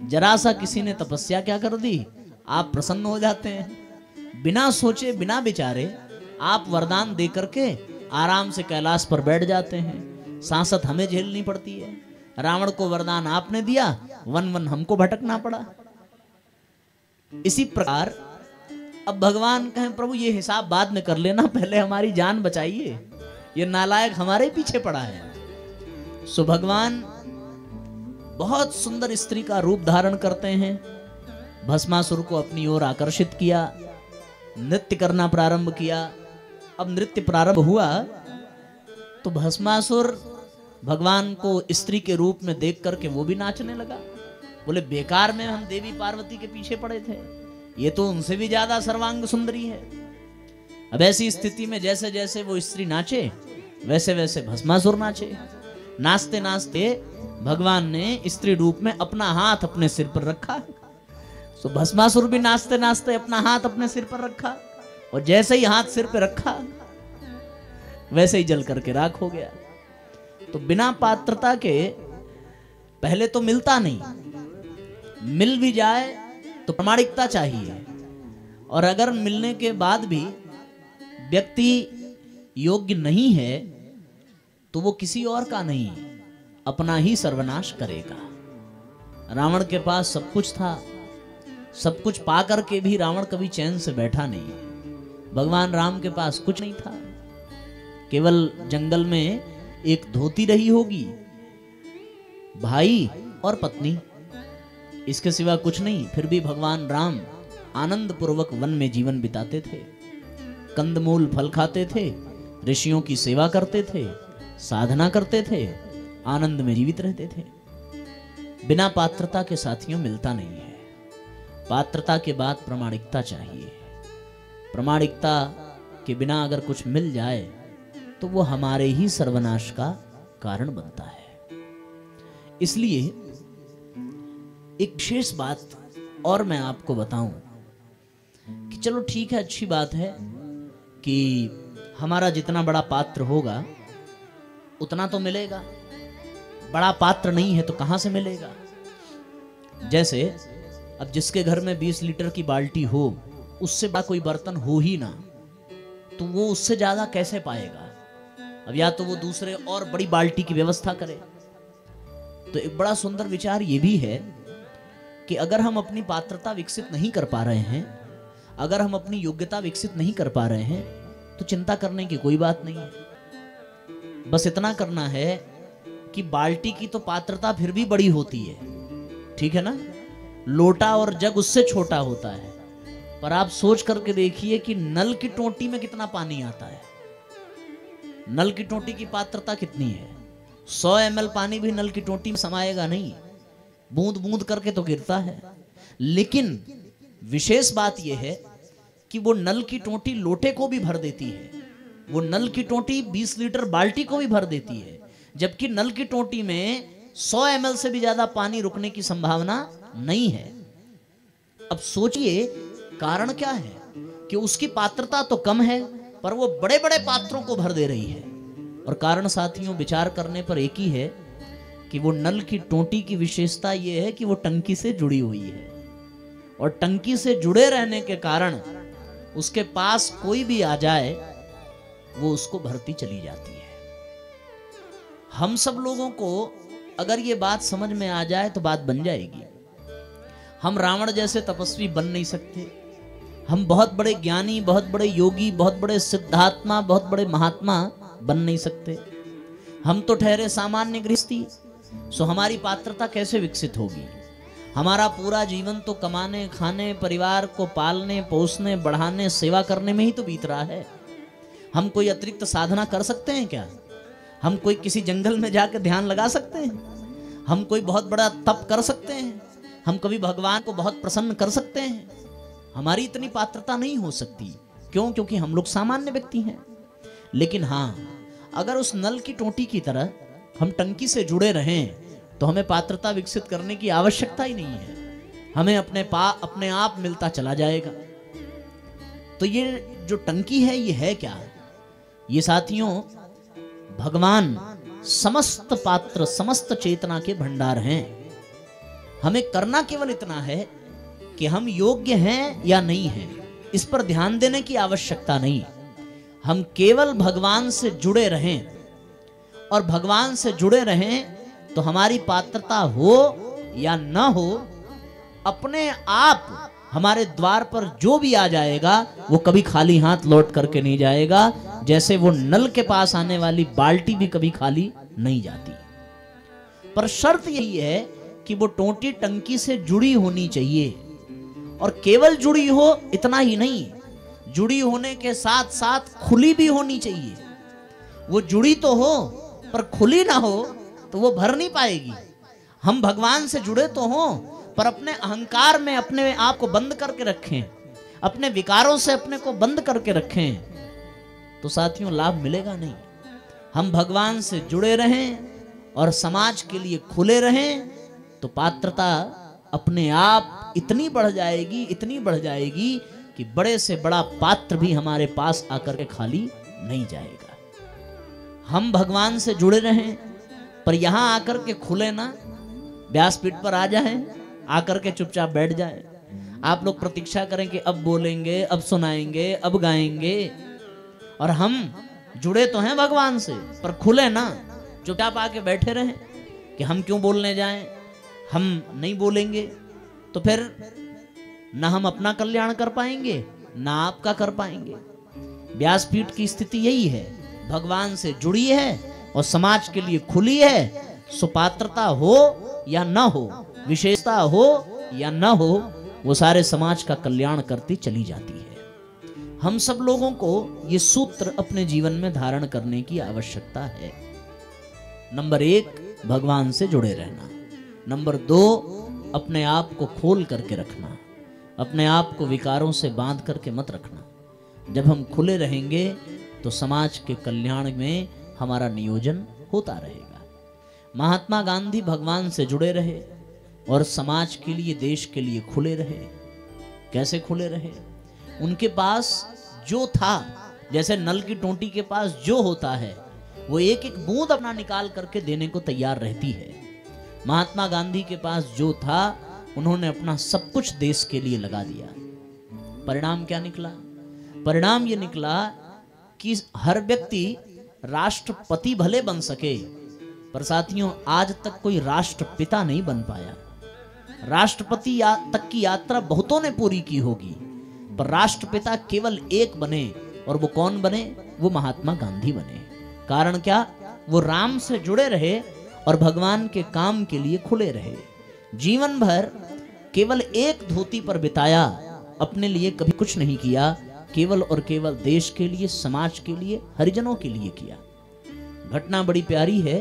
जरा सा किसी ने तपस्या क्या कर दी आप प्रसन्न हो जाते हैं। बिना सोचे बिना विचारे आप वरदान दे करके आराम से कैलाश पर बैठ जाते हैं, सांसत हमें झेलनी पड़ती है। रावण को वरदान आपने दिया, वन वन हमको भटकना पड़ा। इसी प्रकार अब भगवान कहें, प्रभु ये हिसाब बाद में कर लेना, पहले हमारी जान बचाइए, ये नालायक हमारे पीछे पड़ा है। सो भगवान बहुत सुंदर स्त्री का रूप धारण करते हैं, भस्मासुर को अपनी ओर आकर्षित किया, नृत्य करना प्रारंभ किया। अब नृत्य प्रारंभ हुआ तो भस्मासुर भगवान को स्त्री के रूप में देख करके वो भी नाचने लगा। बोले बेकार में हम देवी पार्वती के पीछे पड़े थे, ये तो उनसे भी ज्यादा सर्वांग सुंदरी है। अब ऐसी स्थिति में जैसे जैसे वो स्त्री नाचे वैसे वैसे भस्मासुर नाचे। नाचते नाचते भगवान ने स्त्री रूप में अपना हाथ अपने सिर पर रखा, तो भस्मासुर भी नाचते नाचते अपना हाथ अपने सिर पर रखा, और जैसे ही हाथ सिर पर रखा वैसे ही जल करके राख हो गया। तो बिना पात्रता के पहले तो मिलता नहीं, मिल भी जाए तो प्रामाणिकता चाहिए, और अगर मिलने के बाद भी व्यक्ति योग्य नहीं है तो वो किसी और का नहीं, अपना ही सर्वनाश करेगा। रावण के पास सब कुछ था, सब कुछ पा करके भी रावण कभी चैन से बैठा नहीं। भगवान राम के पास कुछ नहीं था, केवल जंगल में एक धोती रही होगी, भाई और पत्नी, इसके सिवा कुछ नहीं। फिर भी भगवान राम आनंद पूर्वक वन में जीवन बिताते थे, कंदमूल फल खाते थे, ऋषियों की सेवा करते थे, साधना करते थे, आनंद में जीवित रहते थे। बिना पात्रता के साथियों मिलता नहीं है, पात्रता के बाद प्रामाणिकता चाहिए। प्रामाणिकता के बिना अगर कुछ मिल जाए तो वो हमारे ही सर्वनाश का कारण बनता है। इसलिए एक विशेष बात और मैं आपको बताऊं कि चलो ठीक है, अच्छी बात है कि हमारा जितना बड़ा पात्र होगा उतना तो मिलेगा, बड़ा पात्र नहीं है तो कहां से मिलेगा। जैसे अब जिसके घर में 20 लीटर की बाल्टी हो, उससे बड़ा कोई बर्तन हो ही ना, तो वो उससे ज्यादा कैसे पाएगा। अब या तो वो दूसरे और बड़ी बाल्टी की व्यवस्था करे। तो एक बड़ा सुंदर विचार ये भी है कि अगर हम अपनी पात्रता विकसित नहीं कर पा रहे हैं, अगर हम अपनी योग्यता विकसित नहीं कर पा रहे हैं, तो चिंता करने की कोई बात नहीं है। बस इतना करना है कि बाल्टी की तो पात्रता फिर भी बड़ी होती है, ठीक है ना, लोटा और जग उससे छोटा होता है। पर आप सोच करके देखिए कि नल की टोंटी में कितना पानी आता है। नल की टोंटी की पात्रता कितनी है? 100 ml पानी भी नल की टोंटी में समाएगा नहीं, बूंद बूंद करके तो गिरता है। लेकिन विशेष बात यह है कि वो नल की टोंटी लोटे को भी भर देती है, वो नल की टोंटी 20 लीटर बाल्टी को भी भर देती है, जबकि नल की टोंटी में 100 ml से भी ज्यादा पानी रुकने की संभावना नहीं है। अब सोचिए कारण क्या है कि उसकी पात्रता तो कम है पर वो बड़े बड़े पात्रों को भर दे रही है। और कारण साथियों विचार करने पर एक ही है कि वो नल की टोंटी की विशेषता ये है कि वो टंकी से जुड़ी हुई है, और टंकी से जुड़े रहने के कारण उसके पास कोई भी आ जाए वो उसको भरती चली जाती है। हम सब लोगों को अगर ये बात समझ में आ जाए तो बात बन जाएगी। हम रावण जैसे तपस्वी बन नहीं सकते, हम बहुत बड़े ज्ञानी, बहुत बड़े योगी, बहुत बड़े सिद्धात्मा, बहुत बड़े महात्मा बन नहीं सकते। हम तो ठहरे सामान्य गृहस्थी, सो हमारी पात्रता कैसे विकसित होगी। हमारा पूरा जीवन तो कमाने, खाने, परिवार को पालने, पोसने, बढ़ाने, सेवा करने में ही तो बीत रहा है। हम कोई अतिरिक्त साधना कर सकते हैं क्या? हम कोई किसी जंगल में जाकर ध्यान लगा सकते हैं? हम कोई बहुत बड़ा तप कर सकते हैं? हम कभी भगवान को बहुत प्रसन्न कर सकते हैं? हमारी इतनी पात्रता नहीं हो सकती। क्यों? क्योंकि हम लोग सामान्य व्यक्ति हैं। लेकिन हाँ, अगर उस नल की टोंटी की तरह हम टंकी से जुड़े रहें तो हमें पात्रता विकसित करने की आवश्यकता ही नहीं है। हमें अपने आप मिलता चला जाएगा। तो ये जो टंकी है, ये है क्या? ये साथियों, भगवान समस्त पात्र, समस्त चेतना के भंडार हैं। हमें करना केवल इतना है कि हम योग्य हैं या नहीं हैं, इस पर ध्यान देने की आवश्यकता नहीं। हम केवल भगवान से जुड़े रहें, और भगवान से जुड़े रहें तो हमारी पात्रता हो या न हो, अपने आप हमारे द्वार पर जो भी आ जाएगा वो कभी खाली हाथ लौट करके नहीं जाएगा। जैसे वो नल के पास आने वाली बाल्टी भी कभी खाली नहीं जाती। पर शर्त यही है कि वो टोंटी टंकी से जुड़ी होनी चाहिए, और केवल जुड़ी हो इतना ही नहीं, जुड़ी होने के साथ साथ खुली भी होनी चाहिए। वो जुड़ी तो हो पर खुली ना हो तो वो भर नहीं पाएगी। हम भगवान से जुड़े तो हों, पर अपने अहंकार में अपने आप को बंद करके रखें, अपने विकारों से अपने को बंद करके रखें, तो साथियों लाभ मिलेगा नहीं। हम भगवान से जुड़े रहें और समाज के लिए खुले रहें तो पात्रता अपने आप इतनी बढ़ जाएगी, इतनी बढ़ जाएगी कि बड़े से बड़ा पात्र भी हमारे पास आकर के खाली नहीं जाएगा। हम भगवान से जुड़े रहें, पर यहां आकर के खुले ना, व्यासपीठ पर आ जाएं, आकर के चुपचाप बैठ जाए। आप लोग प्रतीक्षा करें कि अब बोलेंगे, अब सुनाएंगे, अब गाएंगे, और हम जुड़े तो हैं भगवान से, पर खुले ना, चुपचाप आके बैठे रहें कि हम क्यों बोलने जाएं, हम नहीं बोलेंगे तो फिर ना हम अपना कल्याण कर पाएंगे ना आपका कर पाएंगे। व्यासपीठ की स्थिति यही है, भगवान से जुड़ी है और समाज के लिए खुली है। सुपात्रता हो या न हो, विशेषता हो या न हो, वो सारे समाज का कल्याण करती चली जाती है। हम सब लोगों को ये सूत्र अपने जीवन में धारण करने की आवश्यकता है। नंबर 1, भगवान से जुड़े रहना। नंबर 2, अपने आप को खोल करके रखना, अपने आप को विकारों से बांध करके मत रखना। जब हम खुले रहेंगे तो समाज के कल्याण में हमारा नियोजन होता रहेगा। महात्मा गांधी भगवान से जुड़े रहे और समाज के लिए, देश के लिए खुले रहे। कैसे खुले रहे? उनके पास जो था, जैसे नल की टोंटी के पास जो होता है, वो एक एक बूंद अपना निकाल करके देने को तैयार रहती है। महात्मा गांधी के पास जो था, उन्होंने अपना सब कुछ देश के लिए लगा दिया। परिणाम क्या निकला? परिणाम ये निकला कि हर व्यक्ति राष्ट्रपति भले बन सके, पर साथियों आज तक कोई राष्ट्रपिता नहीं बन पाया। राष्ट्रपति तक की यात्रा बहुतों ने पूरी की होगी, पर राष्ट्रपिता केवल एक बने, और वो कौन बने? वो महात्मा गांधी बने। कारण क्या? वो राम से जुड़े रहे और भगवान के काम के लिए खुले रहे। जीवन भर केवल एक धोती पर बिताया, अपने लिए कभी कुछ नहीं किया, केवल और केवल देश के लिए, समाज के लिए, हरिजनों के लिए किया। घटना बड़ी प्यारी है।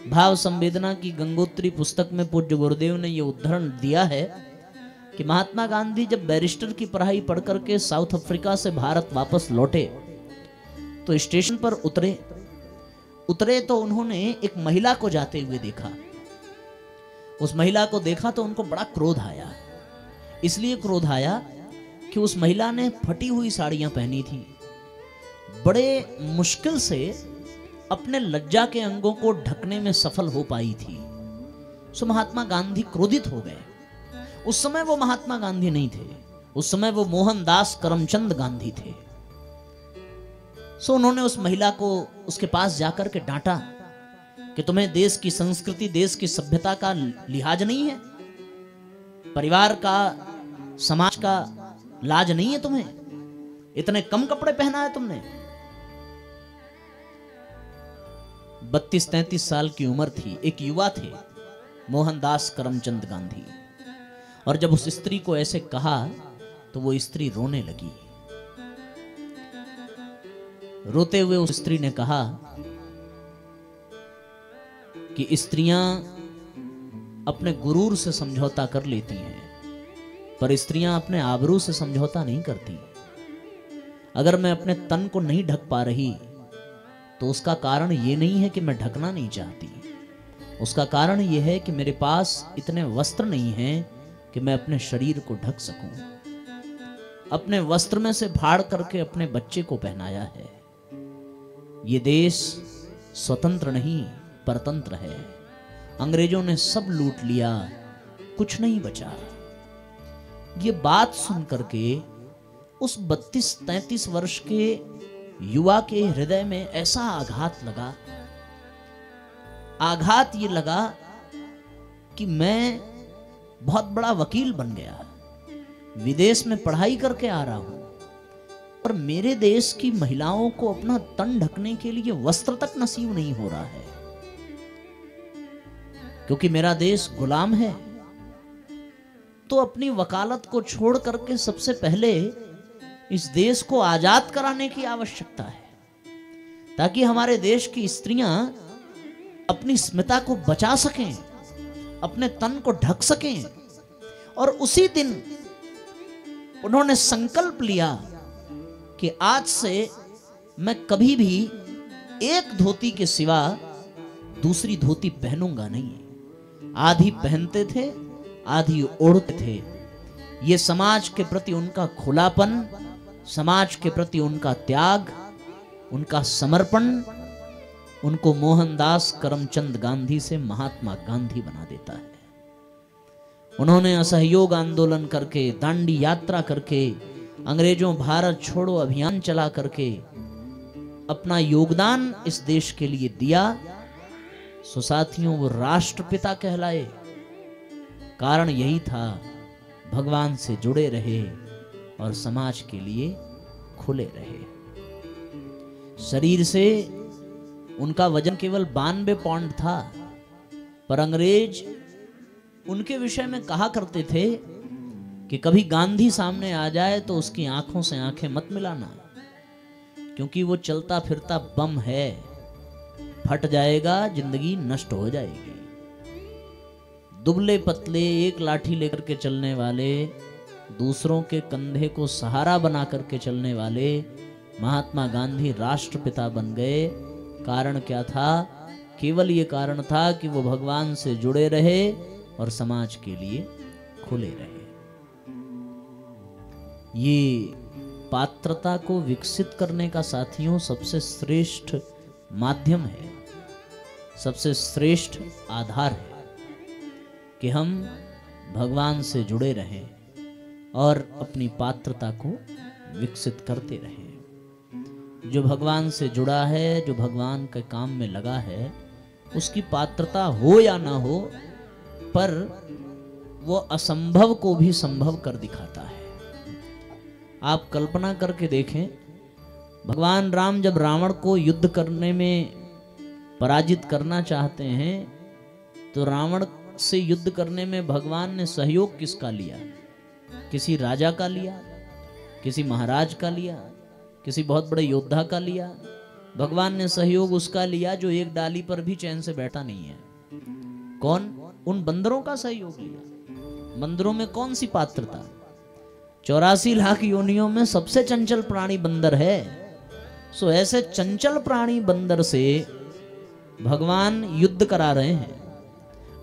भाव संवेदना की गंगोत्री पुस्तक में पूज्य गुरुदेव ने यह उदाहरण दिया है कि महात्मा गांधी जब बैरिस्टर की पढ़ाई पढ़ करके साउथ अफ्रीका से भारत वापस लौटे तो स्टेशन पर उतरे तो उन्होंने एक महिला को जाते हुए देखा। उस महिला को देखा तो उनको बड़ा क्रोध आया। इसलिए क्रोध आया कि उस महिला ने फटी हुई साड़ियां पहनी थी, बड़े मुश्किल से अपने लज्जा के अंगों को ढकने में सफल हो पाई थी। सो महात्मा गांधी क्रोधित हो गए। उस समय वो महात्मा गांधी नहीं थे, उस समय वो मोहनदास करमचंद गांधी थे। सो उन्होंने उस महिला को उसके पास जाकर के डांटा कि तुम्हें देश की संस्कृति, देश की सभ्यता का लिहाज नहीं है, परिवार का, समाज का लाज नहीं है तुम्हें, इतने कम कपड़े पहना है तुमने। 32-33 साल की उम्र थी, एक युवा थे मोहनदास करमचंद गांधी। और जब उस स्त्री को ऐसे कहा तो वो स्त्री रोने लगी। रोते हुए उस स्त्री ने कहा कि स्त्रियां अपने गुरूर से समझौता कर लेती हैं, पर स्त्रियां अपने आबरू से समझौता नहीं करती। अगर मैं अपने तन को नहीं ढक पा रही तो उसका कारण ये नहीं है कि मैं ढकना नहीं चाहती, उसका कारण ये है कि मेरे पास इतने वस्त्र नहीं हैं कि मैं अपने शरीर को ढक सकूं। अपने वस्त्र में से फाड़ करके अपने बच्चे को पहनाया है। ये देश स्वतंत्र नहीं परतंत्र है। अंग्रेजों ने सब लूट लिया, कुछ नहीं बचा। ये बात सुन करके उस 32-33 वर्ष के युवा के हृदय में ऐसा आघात लगा। आघात ये लगा कि मैं बहुत बड़ा वकील बन गया, विदेश में पढ़ाई करके आ रहा हूं, पर मेरे देश की महिलाओं को अपना तन ढकने के लिए वस्त्र तक नसीब नहीं हो रहा है, क्योंकि मेरा देश गुलाम है। तो अपनी वकालत को छोड़ करके सबसे पहले इस देश को आजाद कराने की आवश्यकता है, ताकि हमारे देश की स्त्रियां अपनी स्मिता को बचा सकें, अपने तन को ढक सकें। और उसी दिन उन्होंने संकल्प लिया कि आज से मैं कभी भी एक धोती के सिवा दूसरी धोती पहनूंगा नहीं। आधी पहनते थे, आधी ओढ़ते थे। ये समाज के प्रति उनका खुलापन, समाज के प्रति उनका त्याग, उनका समर्पण उनको मोहनदास करमचंद गांधी से महात्मा गांधी बना देता है। उन्होंने असहयोग आंदोलन करके, दांडी यात्रा करके, अंग्रेजों भारत छोड़ो अभियान चला करके अपना योगदान इस देश के लिए दिया। सो साथियों, वो राष्ट्रपिता कहलाए। कारण यही था, भगवान से जुड़े रहे और समाज के लिए खुले रहे। शरीर से उनका वजन केवल 92 पाउंड था, पर अंग्रेज उनके विषय में कहा करते थे कि कभी गांधी सामने आ जाए तो उसकी आंखों से आंखें मत मिलाना, क्योंकि वो चलता फिरता बम है, फट जाएगा, जिंदगी नष्ट हो जाएगी। दुबले पतले, एक लाठी लेकर के चलने वाले, दूसरों के कंधे को सहारा बना करके चलने वाले महात्मा गांधी राष्ट्रपिता बन गए। कारण क्या था? केवल ये कारण था कि वो भगवान से जुड़े रहे और समाज के लिए खुले रहे। ये पात्रता को विकसित करने का साथियों सबसे श्रेष्ठ माध्यम है, सबसे श्रेष्ठ आधार है कि हम भगवान से जुड़े रहें और अपनी पात्रता को विकसित करते रहें। जो भगवान से जुड़ा है, जो भगवान के काम में लगा है, उसकी पात्रता हो या ना हो, पर वो असंभव को भी संभव कर दिखाता है। आप कल्पना करके देखें, भगवान राम जब रावण को युद्ध करने में पराजित करना चाहते हैं, तो रावण से युद्ध करने में भगवान ने सहयोग किसका लिया? किसी राजा का लिया, किसी महाराज का लिया, किसी बहुत बड़े योद्धा का लिया? भगवान ने सहयोग उसका लिया जो एक डाली पर भी चैन से बैठा नहीं है। कौन? उन बंदरों का सहयोग लिया। बंदरों में कौन सी पात्रता? 84 लाख योनियों में सबसे चंचल प्राणी बंदर है। सो ऐसे चंचल प्राणी बंदर से भगवान युद्ध करा रहे हैं।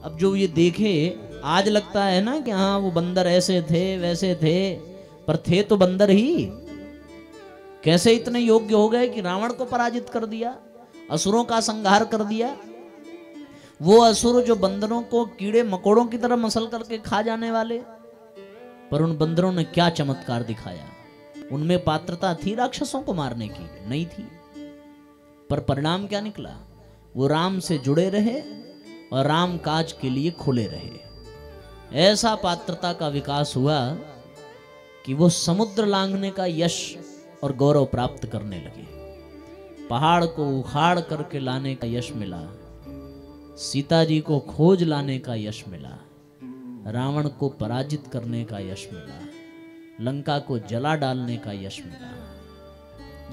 अब जो ये देखे, आज लगता है ना कि हाँ वो बंदर ऐसे थे वैसे थे, पर थे तो बंदर ही। कैसे इतने योग्य हो गए कि रावण को पराजित कर दिया, असुरों का संहार कर दिया। वो असुर जो बंदरों को कीड़े मकोड़ों की तरह मसल करके खा जाने वाले, पर उन बंदरों ने क्या चमत्कार दिखाया। उनमें पात्रता थी राक्षसों को मारने की? नहीं थी। पर परिणाम क्या निकला? वो राम से जुड़े रहे और राम काज के लिए खुले रहे। ऐसा पात्रता का विकास हुआ कि वो समुद्र लांघने का यश और गौरव प्राप्त करने लगे। पहाड़ को उखाड़ करके लाने का यश मिला, सीता जी को खोज लाने का यश मिला, रावण को पराजित करने का यश मिला, लंका को जला डालने का यश मिला।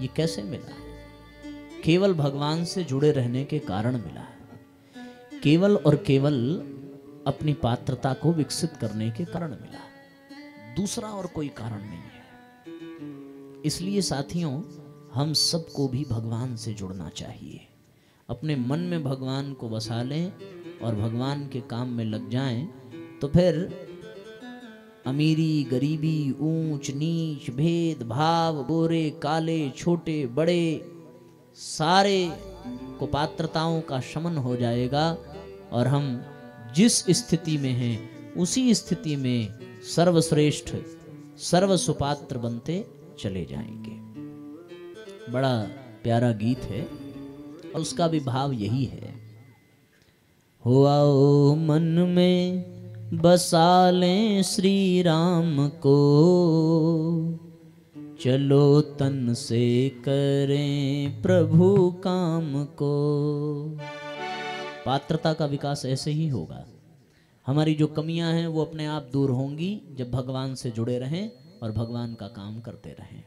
ये कैसे मिला? केवल भगवान से जुड़े रहने के कारण मिला, केवल और केवल अपनी पात्रता को विकसित करने के कारण मिला, दूसरा और कोई कारण नहीं है। इसलिए साथियों, हम सबको भी भगवान से जुड़ना चाहिए। अपने मन में भगवान को बसा लें और भगवान के काम में लग जाएं, तो फिर अमीरी, गरीबी, ऊंच नीच, भेद भाव, गोरे काले, छोटे बड़े, सारे कुपात्रताओं का शमन हो जाएगा और हम जिस स्थिति में हैं उसी स्थिति में सर्वश्रेष्ठ, सर्वसुपात्र बनते चले जाएंगे। बड़ा प्यारा गीत है और उसका भी भाव यही है। हो आओ मन में बसा लें श्री राम को, चलो तन से करें प्रभु काम को। पात्रता का विकास ऐसे ही होगा। हमारी जो कमियां हैं वो अपने आप दूर होंगी जब भगवान से जुड़े रहें और भगवान का काम करते रहें।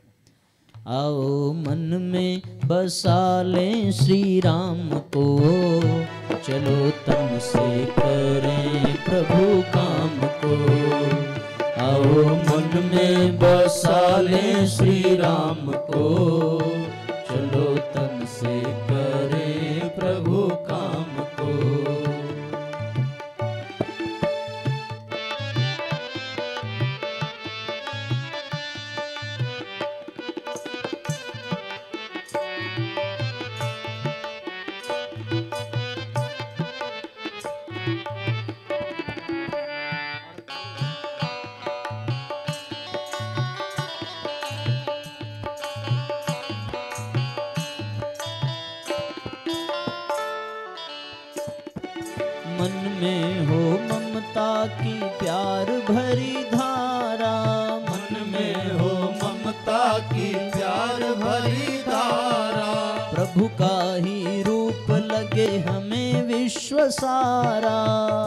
आओ मन में बसा लें श्री राम को, चलो तन से करें प्रभु काम को। आओ मन में बसा लें श्री राम को, चलो तन से करें प्रभु काम को। मन में हो ममता की प्यार भरी धारा, मन में हो ममता की प्यार भरी धारा। प्रभु का ही रूप लगे हमें विश्व सारा।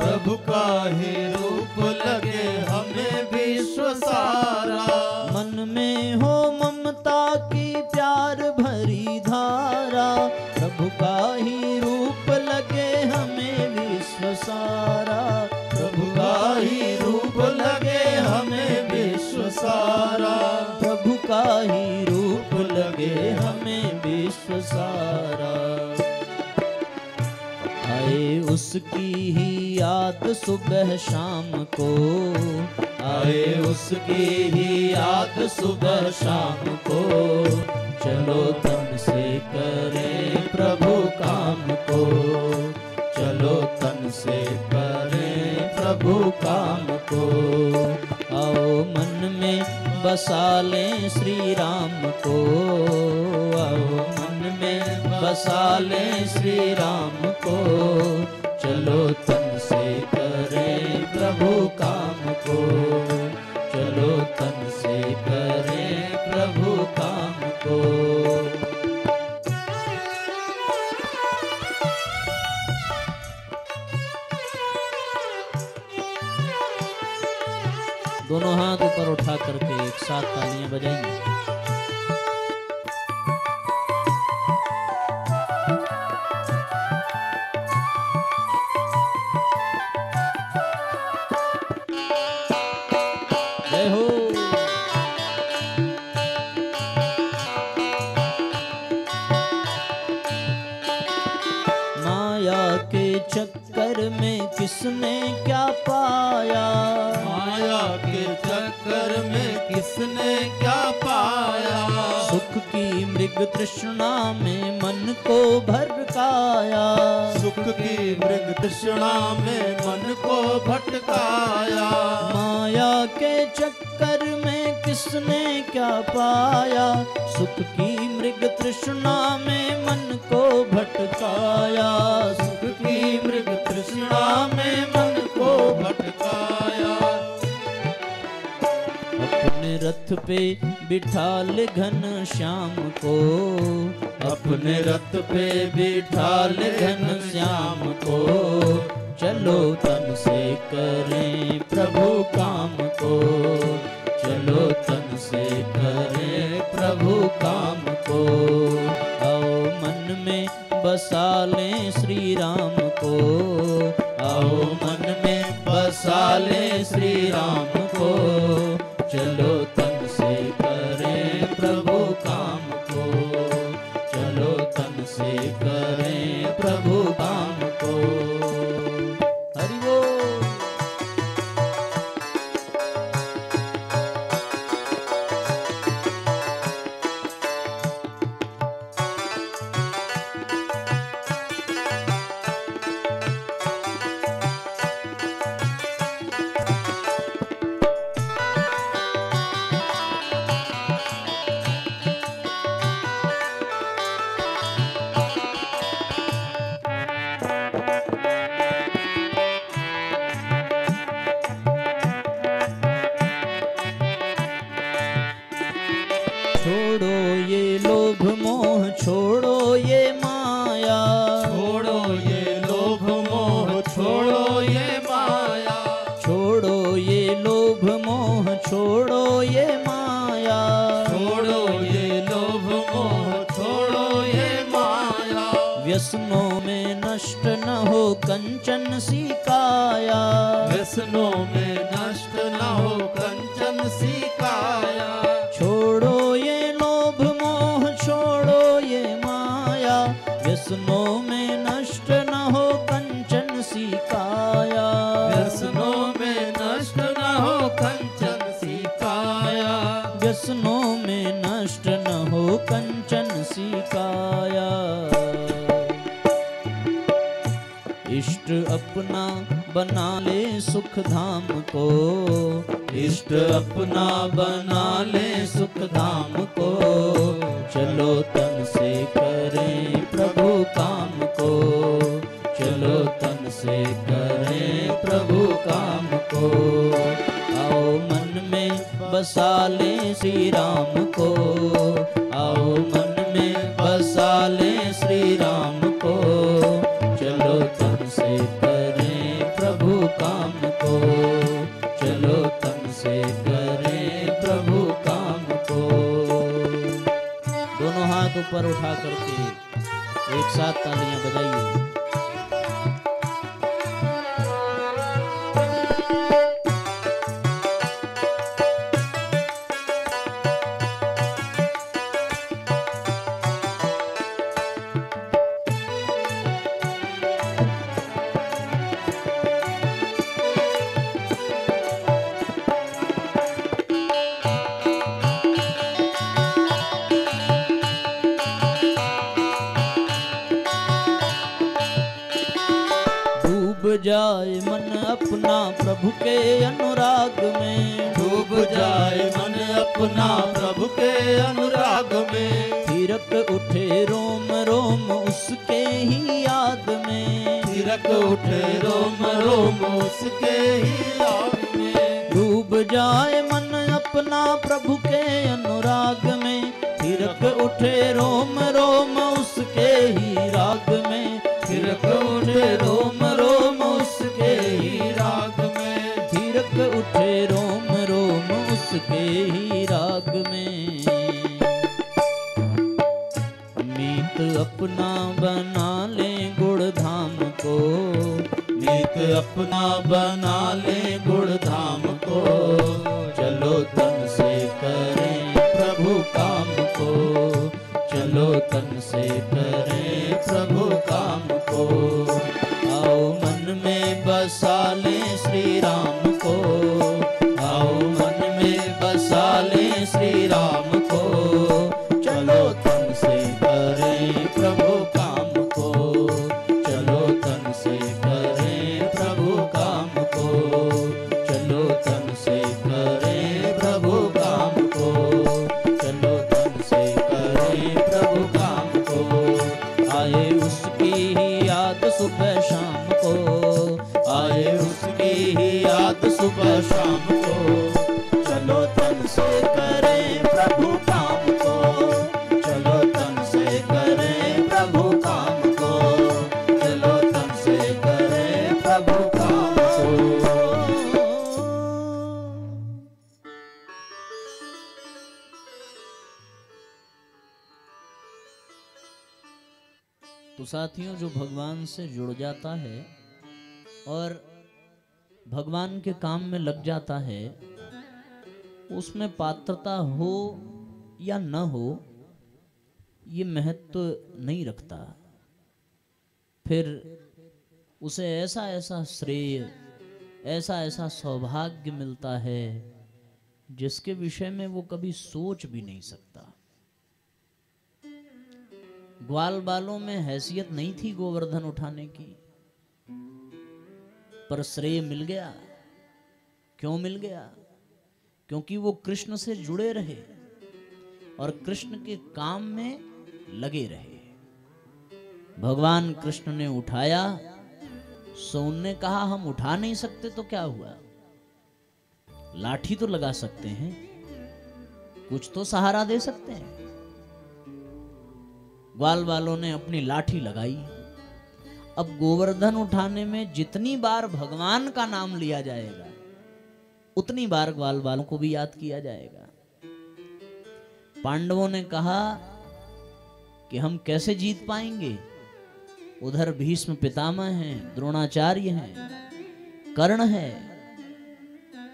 प्रभु का ही रूप लगे हमें विश्व सारा। मन में हो ममता की प्यार भरी धारा, प्रभु का ही रूप लगे हमें विश्व सारा। प्रभु का ही रूप लगे हमें विश्व सारा। प्रभु का ही रूप लगे हमें विश्व सारा। आए उसकी ही याद सुबह शाम को, आए उसकी ही याद सुबह शाम को। चलो तन से करें प्रभु काम को, चलो तन से करें प्रभु काम को। आओ मन में बसा लें श्री राम को, आओ मन में बसा लें श्री राम को। चलो तन से करें प्रभु काम को, चलो तन से करें प्रभु काम को। दोनों हाथ ऊपर उठा करके एक साथ तालियां बजाइए। जय हो। माया के चक्कर में किसने क्या पाया, माया के चक्कर में किसने क्या पाया। सुख की मृग तृष्णा में मन को भटकाया, सुख की मृग तृष्णा में मन को भटकाया। माया के चक्कर में किसने क्या पाया, सुख की मृग तृष्णा में मन को भटकाया। सुख की मृग तृष्णा में मन को भटकाया। अपने रथ पे बिठा ले घन श्याम को, अपने रथ पे बिठा ले घन श्याम को। चलो तन से करें प्रभु काम को, चलो तन से करें प्रभु काम को। आओ मन में बसा लें श्री राम को, आओ मन में बसा लें श्री राम को, चलो तन से करें प्रभु काम को, चलो तन से करें प्रभु काम को। हरि बोल। छोड़ो ये लोभ मोह, छोड़ो ये माया, छोड़ो ये लोभ मोह, छोड़ो ये माया, छोड़ो ये लोभ मोह, छोड़ो ये माया, छोड़ो ये लोभ मोह, छोड़ो ये माया। व्यसनों में नष्ट न हो कंचन सी काया, व्यसनों में नष्ट न हो कंचन सी काया। छोड़ो ये लोभ मोह, छोड़ो ये माया, व्यसनों में नष्ट न हो कंचन सी काया, व्यसनों में नष्ट न हो कंचन सी काया, व्यसनों में नष्ट न हो कंचन सी काया। इष्ट अपना बना ले सुख धाम को, इष्ट अपना बना ले सुख धाम को, चलो तन से करें प्रभु काम को, चलो तन से करें प्रभु काम को। आओ मन में बसा ले श्री राम को, आओ मन में बसा ले श्री राम को, चलो तन से करें प्रभु काम को, चलो तन से करें प्रभु काम को। दोनों हाथ ऊपर उठा करके एक साथ तालियां बजाइए। डूब जाए मन अपना प्रभु के अनुराग में, डूब जाए मन अपना प्रभु के अनुराग में, थिरक उठे रोम रोम उसके ही याद में, थिरक उठे रोम रोम उसके ही याद में। डूब जाए मन अपना प्रभु के अनुराग में, थिरक उठे रोम रोम उसके ही राग में, थिरक उठे रोम रोम उसके ही राग में, थिरक उठे रोम रोम उसके ही राग में। मीत अपना बना ले गुण धाम को, मीत अपना बना ले गुण धाम को, चलो तन से करें प्रभु काम को, चलो तन से करें प्रभु काम को। आओ मन में बसा ले श्री राम को, आओ मन में बसा ले श्री राम को, चलो तन से करें प्रभु काम को, चलो तन से करें प्रभु काम को, चलो तन से करें प्रभु काम को, चलो तन से करें प्रभु काम को। आए उसकी ही याद सुबह शाम को, आए उसकी ही याद सुबह शाम को, चलो तन से करें प्रभु काम को, चलो तन से करें प्रभु काम को, चलो तन से करें प्रभु तो साथियों, जो भगवान से जुड़ जाता है और भगवान के काम में लग जाता है, उसमें पात्रता हो या न हो ये महत्व नहीं रखता। फिर उसे ऐसा ऐसा श्रेय, ऐसा ऐसा सौभाग्य मिलता है जिसके विषय में वो कभी सोच भी नहीं सकता। ग्वाल बालों में हैसियत नहीं थी गोवर्धन उठाने की, पर श्रेय मिल गया। क्यों मिल गया? क्योंकि वो कृष्ण से जुड़े रहे और कृष्ण के काम में लगे रहे। भगवान कृष्ण ने उठाया, सो उनने कहा हम उठा नहीं सकते तो क्या हुआ, लाठी तो लगा सकते हैं, कुछ तो सहारा दे सकते हैं। ग्वाल वालों ने अपनी लाठी लगाई। अब गोवर्धन उठाने में जितनी बार भगवान का नाम लिया जाएगा, उतनी बार ग्वाल वालों को भी याद किया जाएगा। पांडवों ने कहा कि हम कैसे जीत पाएंगे, उधर भीष्म पितामह हैं, द्रोणाचार्य हैं, कर्ण है,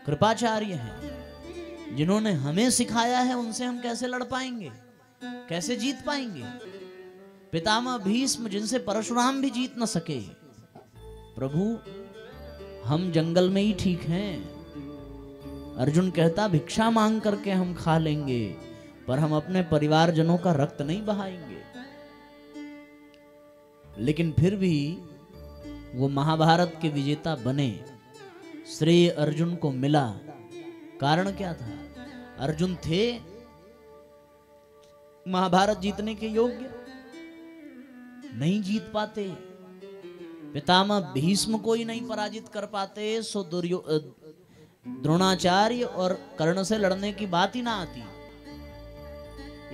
कृपाचार्य हैं, जिन्होंने हमें सिखाया है, उनसे हम कैसे लड़ पाएंगे, कैसे जीत पाएंगे। पितामह भीष्म, जिनसे परशुराम भी जीत न सके। प्रभु, हम जंगल में ही ठीक हैं। अर्जुन कहता भिक्षा मांग करके हम खा लेंगे, पर हम अपने परिवारजनों का रक्त नहीं बहाएंगे। लेकिन फिर भी वो महाभारत के विजेता बने, श्रेय अर्जुन को मिला। कारण क्या था? अर्जुन थे महाभारत जीतने के योग्य, नहीं जीत पाते। पितामह भीष्म को ही नहीं पराजित कर पाते, सो द्रोणाचार्य और कर्ण से लड़ने की बात ही ना आती।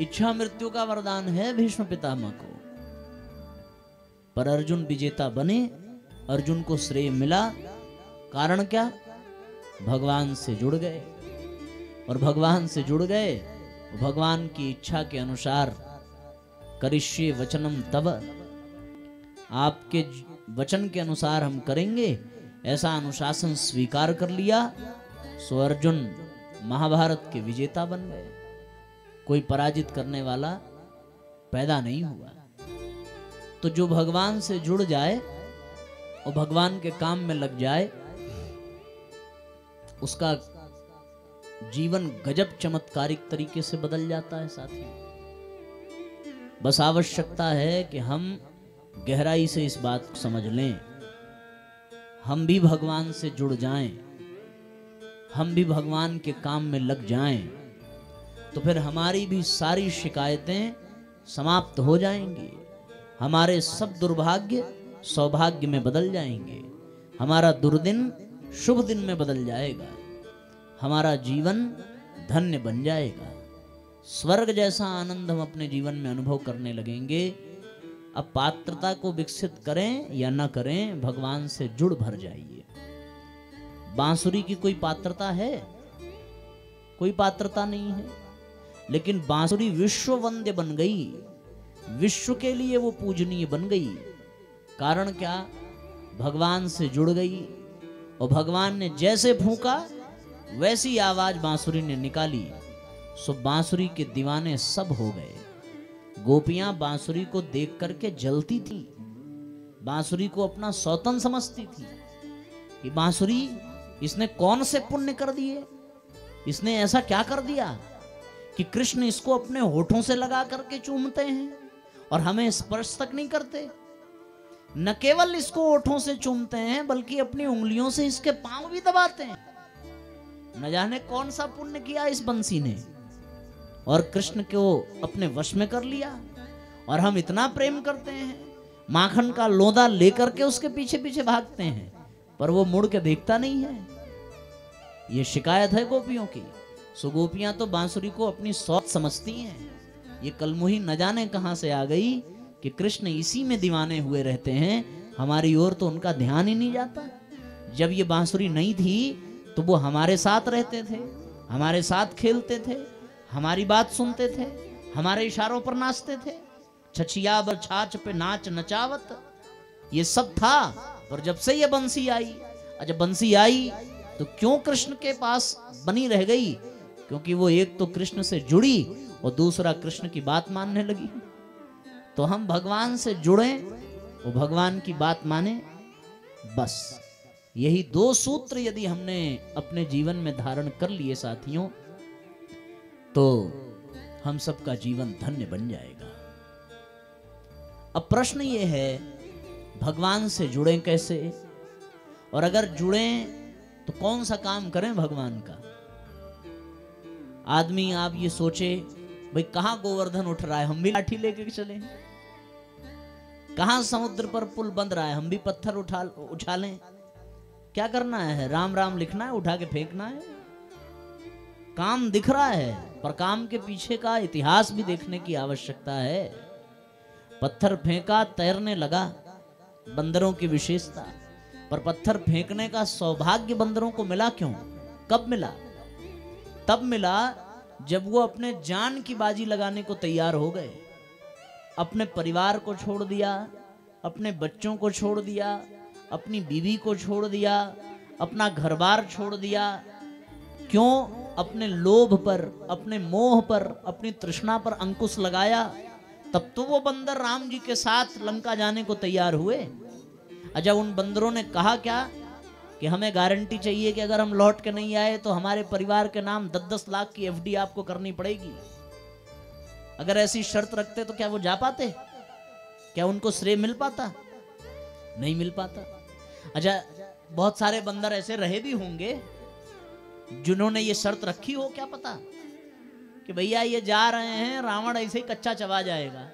इच्छा मृत्यु का वरदान है भीष्म पितामह को, पर अर्जुन विजेता बने, अर्जुन को श्रेय मिला। कारण क्या? भगवान से जुड़ गए, और भगवान से जुड़ गए, भगवान की इच्छा के अनुसार करिष्ये वचनम तव, आपके वचन के अनुसार हम करेंगे, ऐसा अनुशासन स्वीकार कर लिया। सो अर्जुन महाभारत के विजेता बन गए। कोई पराजित करने वाला पैदा नहीं हुआ। तो जो भगवान से जुड़ जाए और भगवान के काम में लग जाए, उसका जीवन गजब चमत्कारिक तरीके से बदल जाता है साथी। बस आवश्यकता है कि हम गहराई से इस बात को समझ लें, हम भी भगवान से जुड़ जाएं, हम भी भगवान के काम में लग जाएं, तो फिर हमारी भी सारी शिकायतें समाप्त हो जाएंगी। हमारे सब दुर्भाग्य सौभाग्य में बदल जाएंगे, हमारा दुर्दिन शुभ दिन में बदल जाएगा, हमारा जीवन धन्य बन जाएगा। स्वर्ग जैसा आनंद हम अपने जीवन में अनुभव करने लगेंगे। अब पात्रता को विकसित करें या न करें, भगवान से जुड़ भर जाइए। बांसुरी की कोई पात्रता है? कोई पात्रता नहीं है, लेकिन बांसुरी विश्व वंद्य बन गई, विश्व के लिए वो पूजनीय बन गई। कारण क्या? भगवान से जुड़ गई, और भगवान ने जैसे फूंका वैसी आवाज बांसुरी ने निकाली। सो बांसुरी के दीवाने सब हो गए। गोपियां बांसुरी को देख करके जलती थी, बांसुरी को अपना सौतन समझती थी कि बांसुरी इसने कौन से पुण्य कर दिए, इसने ऐसा क्या कर दिया कि कृष्ण इसको अपने होठों से लगा करके चूमते हैं और हमें स्पर्श तक नहीं करते। न केवल इसको होठों से चूमते हैं, बल्कि अपनी उंगलियों से इसके पांव भी दबाते हैं। न जाने कौन सा पुण्य किया इस बंसी ने, और कृष्ण को अपने वश में कर लिया। और हम इतना प्रेम करते हैं, माखन का लोंदा लेकर के उसके पीछे पीछे भागते हैं, पर वो मुड़ के देखता नहीं है। ये शिकायत है गोपियों की। सो गोपियां तो बांसुरी को अपनी सौत समझती हैं। ये कलमुही न जाने कहां से आ गई कि कृष्ण इसी में दीवाने हुए रहते हैं, हमारी ओर तो उनका ध्यान ही नहीं जाता। जब ये बांसुरी नहीं थी तो वो हमारे साथ रहते थे, हमारे साथ खेलते थे, हमारी बात सुनते थे, हमारे इशारों पर नाचते थे, छछियावर छाछ पे नाच नचावत, ये सब था। पर जब से ये बंसी आई, जब बंसी आई तो क्यों कृष्ण के पास बनी रह गई? क्योंकि वो एक तो कृष्ण से जुड़ी और दूसरा कृष्ण की बात मानने लगी। तो हम भगवान से जुड़े, वो भगवान की बात माने, बस यही दो सूत्र यदि हमने अपने जीवन में धारण कर लिए साथियों, तो हम सबका जीवन धन्य बन जाएगा। अब प्रश्न ये है, भगवान से जुड़ें कैसे? और अगर जुड़ें तो कौन सा काम करें भगवान का? आदमी आप ये सोचे, भाई कहां गोवर्धन उठ रहा है, हम भी लाठी लेके चलें। कहां समुद्र पर पुल बंध रहा है, हम भी पत्थर उठा लें। क्या करना है? राम राम लिखना है, उठा के फेंकना है। काम दिख रहा है, पर काम के पीछे का इतिहास भी देखने की आवश्यकता है। पत्थर फेंका, तैरने लगा, बंदरों की विशेषता। पर पत्थर फेंकने का सौभाग्य बंदरों को मिला क्यों? कब मिला? तब मिला जब वो अपने जान की बाजी लगाने को तैयार हो गए। अपने परिवार को छोड़ दिया, अपने बच्चों को छोड़ दिया, अपनी बीवी को छोड़ दिया, अपना घर-बार छोड़ दिया। क्यों? अपने लोभ पर, अपने मोह पर, अपनी तृष्णा पर अंकुश लगाया। तब तो वो बंदर राम जी के साथ लंका जाने को तैयार हुए। अच्छा, उन बंदरों ने कहा क्या कि हमें गारंटी चाहिए कि अगर हम लौट के नहीं आए तो हमारे परिवार के नाम 10-10 लाख की एफडी आपको करनी पड़ेगी। अगर ऐसी शर्त रखते तो क्या वो जा पाते? क्या उनको श्रेय मिल पाता? नहीं मिल पाता। अच्छा, बहुत सारे बंदर ऐसे रहे भी होंगे जिन्होंने ये शर्त रखी हो, क्या पता, कि भैया ये जा रहे हैं, रावण ऐसे ही कच्चा चबा जाएगा,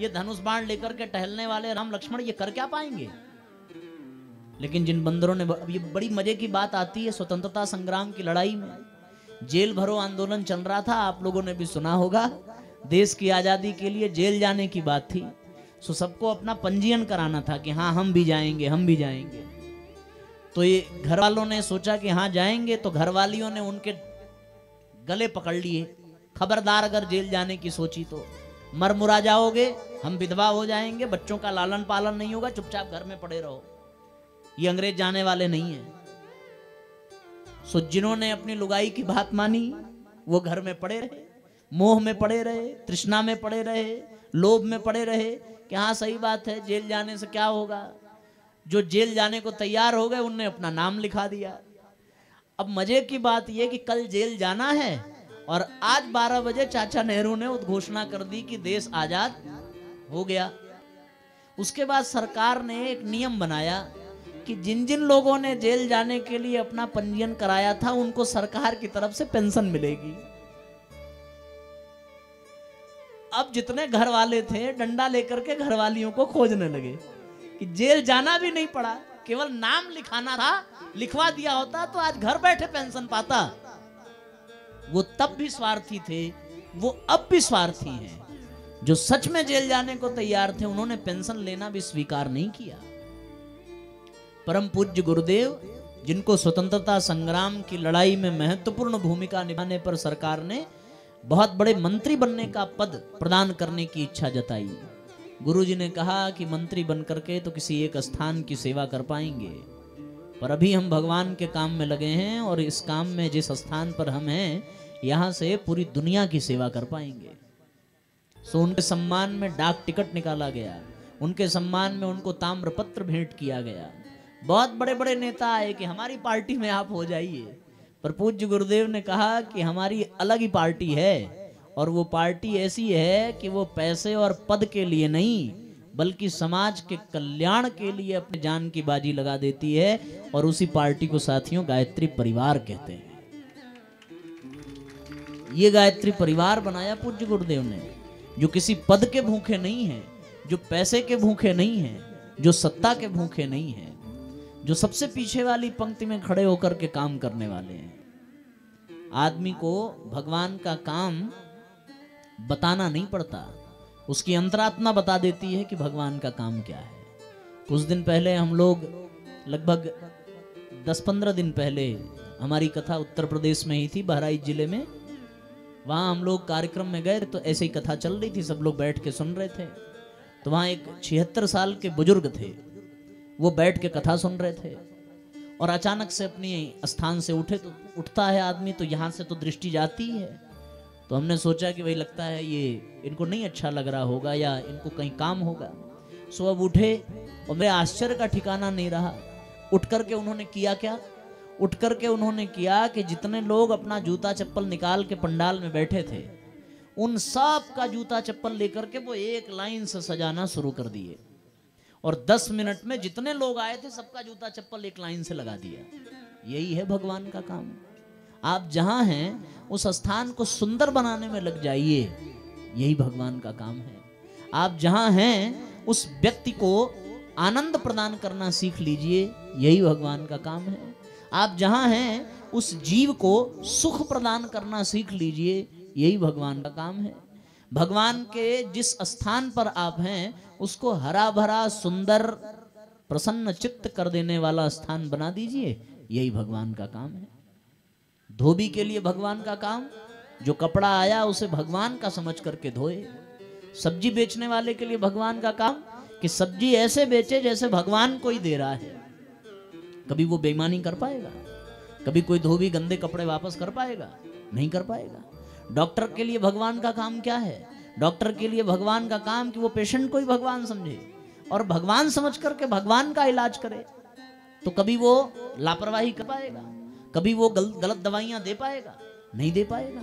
ये धनुष बाण लेकर के टहलने वाले राम लक्ष्मण ये कर क्या पाएंगे? लेकिन जिन बंदरों ने, अब ये बड़ी मजे की बात आती है, स्वतंत्रता संग्राम की लड़ाई में जेल भरो आंदोलन चल रहा था, आप लोगों ने भी सुना होगा। देश की आजादी के लिए जेल जाने की बात थी। सो सबको अपना पंजीयन कराना था कि हाँ हम भी जाएंगे, हम भी जाएंगे। तो ये घर वालों ने सोचा कि हाँ जाएंगे, तो घर वालियों ने उनके गले पकड़ लिए, खबरदार अगर जेल जाने की सोची तो मर मुरा जाओगे, हम विधवा हो जाएंगे, बच्चों का लालन पालन नहीं होगा, चुपचाप घर में पड़े रहो, ये अंग्रेज जाने वाले नहीं है। सो जिन्होंने अपनी लुगाई की बात मानी वो घर में पड़े रहे, मोह में पड़े रहे, तृष्णा में पड़े रहे, लोभ में पड़े रहे कि हाँ सही बात है, जेल जाने से क्या होगा। जो जेल जाने को तैयार हो गए उनने अपना नाम लिखा दिया। अब मजे की बात यह कि कल जेल जाना है और आज 12 बजे चाचा नेहरू ने उद्घोषणा कर दी कि देश आजाद हो गया। उसके बाद सरकार ने एक नियम बनाया कि जिन जिन लोगों ने जेल जाने के लिए अपना पंजीयन कराया था उनको सरकार की तरफ से पेंशन मिलेगी। अब जितने घर वाले थे डंडा लेकर के घर वालियों को खोजने लगे कि जेल जाना भी नहीं पड़ा, केवल नाम लिखाना था, लिखवा दिया होता तो आज घर बैठे पेंशन पाता। वो तब भी स्वार्थी थे, वो अब भी स्वार्थी हैं। जो सच में जेल जाने को तैयार थे उन्होंने पेंशन लेना भी स्वीकार नहीं किया। परम पूज्य गुरुदेव, जिनको स्वतंत्रता संग्राम की लड़ाई में महत्वपूर्ण भूमिका निभाने पर सरकार ने बहुत बड़े मंत्री बनने का पद प्रदान करने की इच्छा जताई। गुरुजी ने कहा कि मंत्री बन करके तो किसी एक स्थान की सेवा कर पाएंगे, पर अभी हम भगवान के काम में लगे हैं और इस काम में जिस स्थान पर हम हैं यहाँ से पूरी दुनिया की सेवा कर पाएंगे। सो उनके सम्मान में डाक टिकट निकाला गया, उनके सम्मान में उनको ताम्रपत्र भेंट किया गया। बहुत बड़े बड़े नेता आए कि हमारी पार्टी में आप हो जाइए, पर पूज्य गुरुदेव ने कहा कि हमारी अलग ही पार्टी है और वो पार्टी ऐसी है कि वो पैसे और पद के लिए नहीं बल्कि समाज के कल्याण के लिए अपने जान की बाजी लगा देती है। और उसी पार्टी को साथियों गायत्री परिवार कहते हैं। ये गायत्री परिवार बनाया पूज्य गुरुदेव ने, जो किसी पद के भूखे नहीं है, जो पैसे के भूखे नहीं है, जो सत्ता के भूखे नहीं है, जो सबसे पीछे वाली पंक्ति में खड़े होकर के काम करने वाले हैं। आदमी को भगवान का काम बताना नहीं पड़ता, उसकी अंतरात्मा बता देती है कि भगवान का काम क्या है। कुछ दिन पहले हम लोग, लगभग 10-15 दिन पहले हमारी कथा उत्तर प्रदेश में ही थी, बहराइच जिले में। वहाँ हम लोग कार्यक्रम में गए तो ऐसे ही कथा चल रही थी, सब लोग बैठ के सुन रहे थे। तो वहाँ एक 76 साल के बुजुर्ग थे, वो बैठ के कथा सुन रहे थे और अचानक से अपनी स्थान से उठे। तो उठता है आदमी तो यहाँ से तो दृष्टि जाती है। तो हमने सोचा कि भाई लगता है ये इनको नहीं अच्छा लग रहा होगा या इनको कहीं काम होगा। सो अब उठे और मेरे आश्चर्य का ठिकाना नहीं रहा। उठ करके उन्होंने किया क्या? उठ करके उन्होंने किया कि जितने लोग अपना जूता चप्पल निकाल के पंडाल में बैठे थे उन सब का जूता चप्पल लेकर के वो एक लाइन से सजाना शुरू कर दिए और 10 मिनट में जितने लोग आए थे सबका जूता चप्पल एक लाइन से लगा दिया। यही है भगवान का काम। आप जहां हैं उस स्थान को सुंदर बनाने में लग जाइए, यही भगवान का काम है। आप जहां हैं उस व्यक्ति को आनंद प्रदान करना सीख लीजिए, यही भगवान का काम है। आप जहां हैं उस जीव को सुख प्रदान करना सीख लीजिए, यही भगवान का काम है। भगवान के जिस स्थान पर आप हैं उसको हरा भरा सुंदर प्रसन्न चित्त कर देने वाला स्थान बना दीजिए, यही भगवान का काम है। धोबी के लिए भगवान का काम, जो कपड़ा आया उसे भगवान का समझ करके धोए। सब्जी बेचने वाले के लिए भगवान का काम कि सब्जी ऐसे बेचे जैसे भगवान को ही दे रहा है। कभी वो बेईमानी कर पाएगा? कभी कोई धोबी गंदे कपड़े वापस कर पाएगा? नहीं कर पाएगा। डॉक्टर के लिए भगवान का काम क्या है? डॉक्टर के लिए भगवान का काम कि वो पेशेंट को ही भगवान समझे और भगवान समझ करके भगवान का इलाज करे। तो कभी वो लापरवाही कर पाएगा? कभी वो गलत दवाइयां दे पाएगा? नहीं दे पाएगा।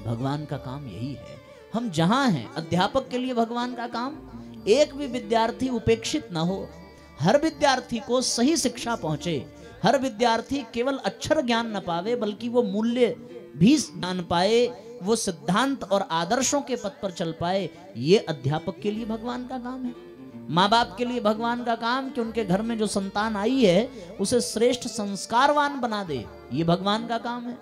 भगवान का काम यही है। हम जहां हैं, अध्यापक के लिए भगवान का काम, एक भी विद्यार्थी उपेक्षित ना हो, हर विद्यार्थी को सही शिक्षा पहुंचे, हर विद्यार्थी केवल अक्षर ज्ञान न पावे बल्कि वो मूल्य भी जान पाए, वो सिद्धांत और आदर्शों के पथ पर चल पाए। ये अध्यापक के लिए भगवान का काम है। माँ बाप के लिए भगवान का काम कि उनके घर में जो संतान आई है उसे श्रेष्ठ संस्कारवान बना दे, ये भगवान का काम है।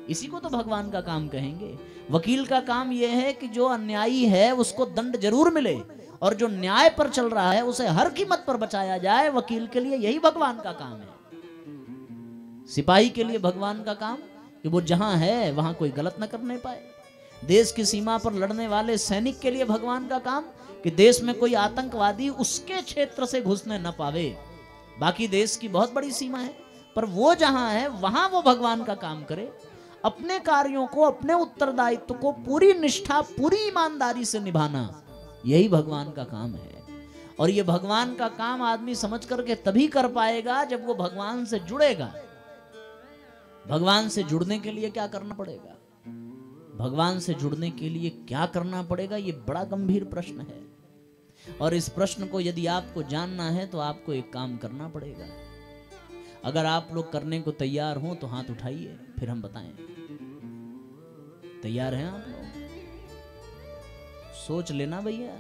इसी को तो भगवान का काम कहेंगे। वकील का काम यह है कि जो अन्यायी है उसको दंड जरूर मिले और जो न्याय पर चल रहा है उसे हर कीमत पर बचाया जाए। वकील के लिए यही भगवान का काम है। सिपाही के लिए भगवान का काम कि वो जहां है वहां कोई गलत न करने पाए। देश की सीमा पर लड़ने वाले सैनिक के लिए भगवान का काम कि देश में कोई आतंकवादी उसके क्षेत्र से घुसने न पावे। बाकी देश की बहुत बड़ी सीमा है पर वो जहां है वहां वो भगवान का काम करे। अपने कार्यों को, अपने उत्तरदायित्व को पूरी निष्ठा, पूरी ईमानदारी से निभाना, यही भगवान का काम है। और ये भगवान का काम आदमी समझ करके तभी कर पाएगा जब वो भगवान से जुड़ेगा। भगवान से जुड़ने के लिए क्या करना पड़ेगा? भगवान से जुड़ने के लिए क्या करना पड़ेगा, ये बड़ा गंभीर प्रश्न है। और इस प्रश्न को यदि आपको जानना है तो आपको एक काम करना पड़ेगा। अगर आप लोग करने को तैयार हो तो हाथ उठाइए, फिर हम बताएं। तैयार हैं आप लोग? सोच लेना भैया।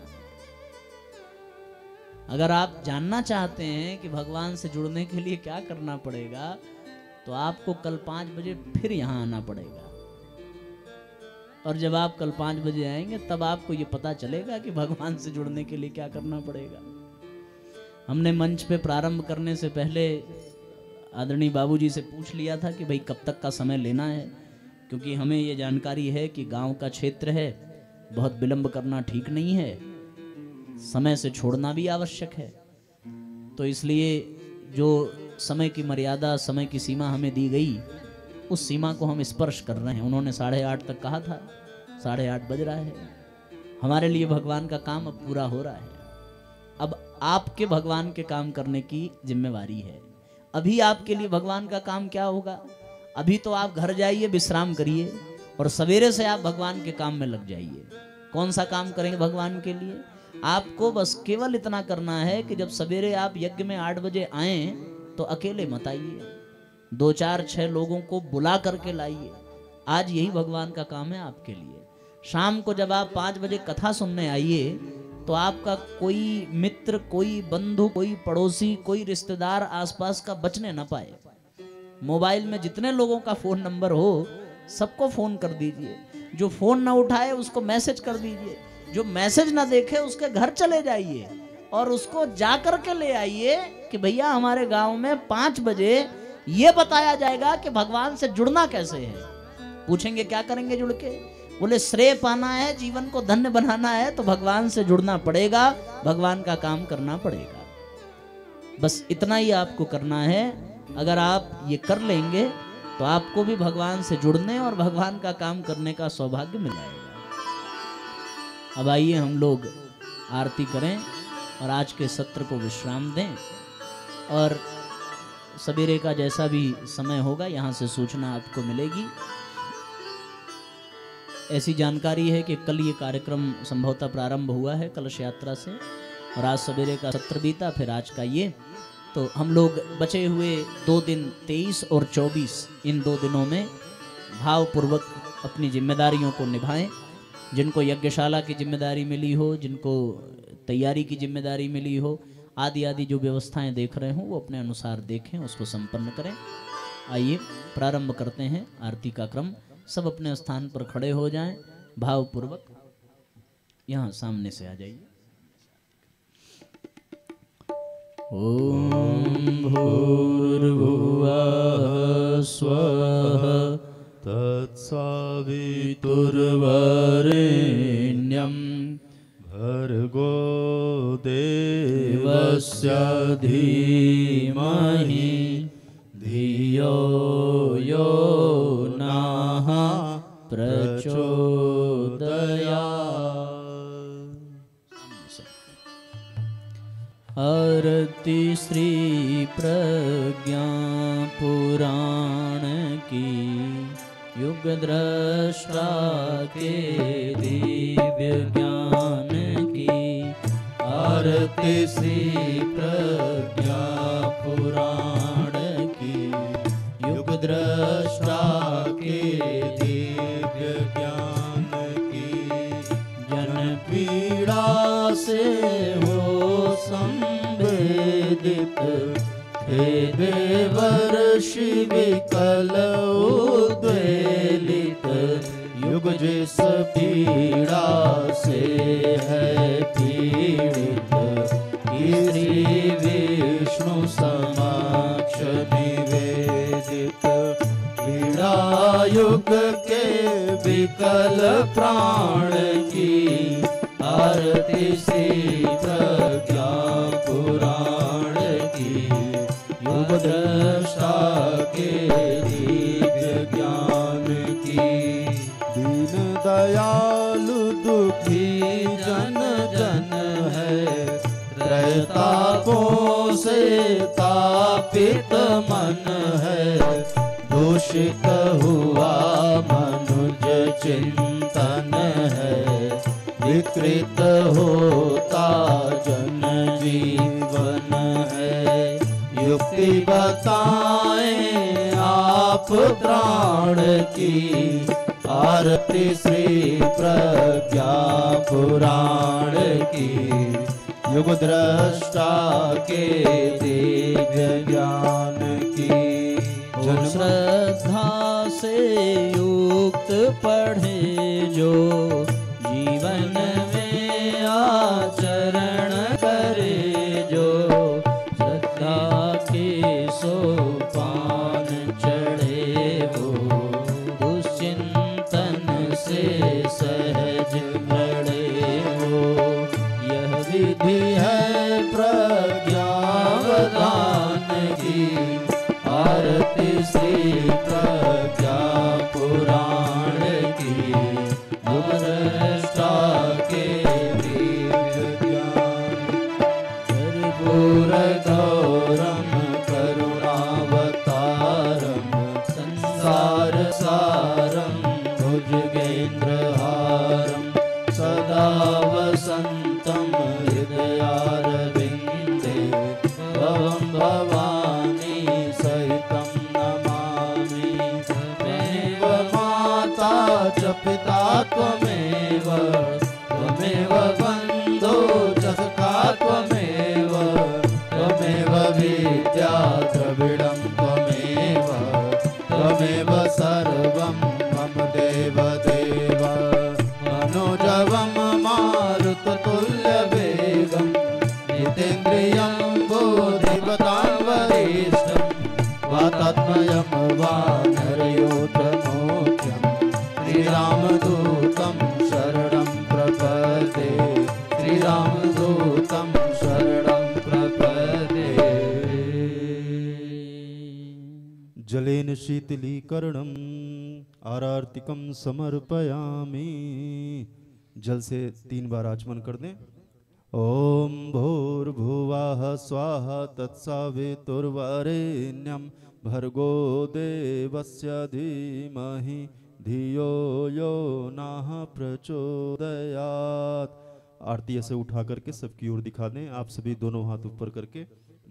अगर आप जानना चाहते हैं कि भगवान से जुड़ने के लिए क्या करना पड़ेगा तो आपको कल 5 बजे फिर यहां आना पड़ेगा। और जब आप कल 5 बजे आएंगे तब आपको ये पता चलेगा कि भगवान से जुड़ने के लिए क्या करना पड़ेगा। हमने मंच पे प्रारंभ करने से पहले आदरणीय बाबूजी से पूछ लिया था कि भाई कब तक का समय लेना है, क्योंकि हमें ये जानकारी है कि गांव का क्षेत्र है, बहुत विलंब करना ठीक नहीं है, समय से छोड़ना भी आवश्यक है। तो इसलिए जो समय की मर्यादा, समय की सीमा हमें दी गई, उस सीमा को हम स्पर्श कर रहे हैं। उन्होंने 8:30 तक कहा था, 8:30 बज रहा है। हमारे लिए भगवान का काम अब पूरा हो रहा है। अब आपके भगवान के काम करने की जिम्मेवारी है। अभी आपके लिए भगवान का काम क्या होगा? अभी तो आप घर जाइए, विश्राम करिए और सवेरे से आप भगवान के काम में लग जाइए। कौन सा काम करेंगे भगवान के लिए? आपको बस केवल इतना करना है कि जब सवेरे आप यज्ञ में 8 बजे आए तो अकेले मत आइए, 2, 4, 6 लोगों को बुला करके लाइए। आज यही भगवान का काम है आपके लिए। शाम को जब आप 5 बजे कथा सुनने आइए तो आपका कोई मित्र, कोई बंधु, कोई पड़ोसी, कोई रिश्तेदार आसपास का बचने न पाए। मोबाइल में जितने लोगों का फोन नंबर हो सबको फोन कर दीजिए। जो फोन ना उठाए उसको मैसेज कर दीजिए। जो मैसेज ना देखे उसके घर चले जाइए और उसको जा करके ले आइए कि भैया हमारे गांव में 5 बजे ये बताया जाएगा कि भगवान से जुड़ना कैसे है। पूछेंगे क्या करेंगे जुड़ के? बोले श्रेय पाना है, जीवन को धन्य बनाना है तो भगवान से जुड़ना पड़ेगा, भगवान का काम करना पड़ेगा। बस इतना ही आपको करना है। अगर आप ये कर लेंगे तो आपको भी भगवान से जुड़ने और भगवान का काम करने का सौभाग्य मिलेगा। अब आइए हम लोग आरती करें और आज के सत्र को विश्राम दें, और सवेरे का जैसा भी समय होगा यहाँ से सूचना आपको मिलेगी। ऐसी जानकारी है कि कल ये कार्यक्रम संभवतः प्रारंभ हुआ है कलश यात्रा से, और आज सवेरे का सत्र बीता, फिर आज का ये। तो हम लोग बचे हुए 2 दिन 23 और 24 इन 2 दिनों में भावपूर्वक अपनी जिम्मेदारियों को निभाएं। जिनको यज्ञशाला की जिम्मेदारी मिली हो, जिनको तैयारी की जिम्मेदारी मिली हो, आदि आदि जो व्यवस्थाएं देख रहे हो वो अपने अनुसार देखें, उसको संपन्न करें। आइए प्रारंभ करते हैं आरती का क्रम। सब अपने स्थान पर खड़े हो जाएं, भावपूर्वक यहाँ सामने से आ जाइए। ओम भूर्भुवः स्वः तत्सवितुर्वरेण्यं भर्गो देवस्य धीमहि धियो यो नः प्रचोदयात्। आरती श्री प्रज्ञा पुराण की, युग दृष्टा के दिव्य ज्ञान की। आरती श्री प्रज्ञा पुराण की, युग दृष्टा के दिव्य ज्ञान की। जन पीड़ा से हो संवेदित, हे देवर शिव कल उद्वेलित। युग जिस पीड़ा से है पीड़ित, श्री विष्णु समक्ष निवेदित। पीड़ा युग के विकल प्राण की, आरती श्री प्रज्ञा पुराण की, युग दृष्टा के दिव्य ज्ञान की। दीन दयालु दुखी जन जन है, त्रैतापों से तापित मन है। दूषित हुआ मनुज चिंतन है, विकृत होता जन जीवन है। युक्ति बताएं आप प्राण की, आरती श्री प्रज्ञा पुराण की, युग दृष्टा के दिव्य ज्ञान की। जन श्रद्धा से युक्त पढ़े जो, जीवन में आचरण करे जो। श्रद्धा के सोपान चढ़े वो, दुश्चिंतन से सहज लड़े वो। यह विधि है प्रज्ञावदान की, आरती श्री प्रज्ञा पुराण की, युग दृष्टा के दिव्य ज्ञान। कर्पूर गौरम करुणावतारम, संसार सारम भुजगेन्द्रहारम। सदा वसन्तं हृदयारविन्दे, भवं भवानी सहितं नमामि। त्वमेव माता च पिता त्वमेव, त्वमेव बन्धो च सखा त्वमेव। त्वमेव विद्या द्रविडं त्वमेव, त्वमेव सर्वं मम देव देव। मनोजवं मारुततुल्यवेगं, शीतलीकरणम् आरार्तिकं समर्पयामि। जल से 3 बार आचमन कर दें। ओम भूर्भुवः स्वाहा तत्सवितुर्वरेण्यं भर्गो देवस्य धीमहि धियो यो नः प्रचोदयात्। आरती ऐसे उठा करके सबकी ओर दिखा दें। आप सभी दोनों हाथ ऊपर करके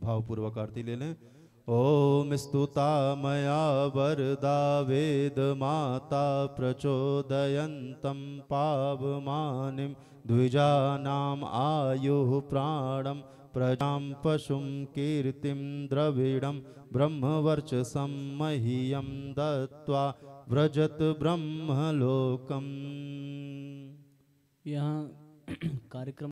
भावपूर्वक आरती ले लें। ओम स्तुता मया वरदा वेद माता प्रचोदयन्तं पावमानिं द्विजानाम् आयुः प्राणं प्रजां पशुं कीर्तिं द्रविडं ब्रह्मवर्चसं मह्यं दत्त्वा व्रजत ब्रह्मलोकम्। यहाँ कार्यक्रम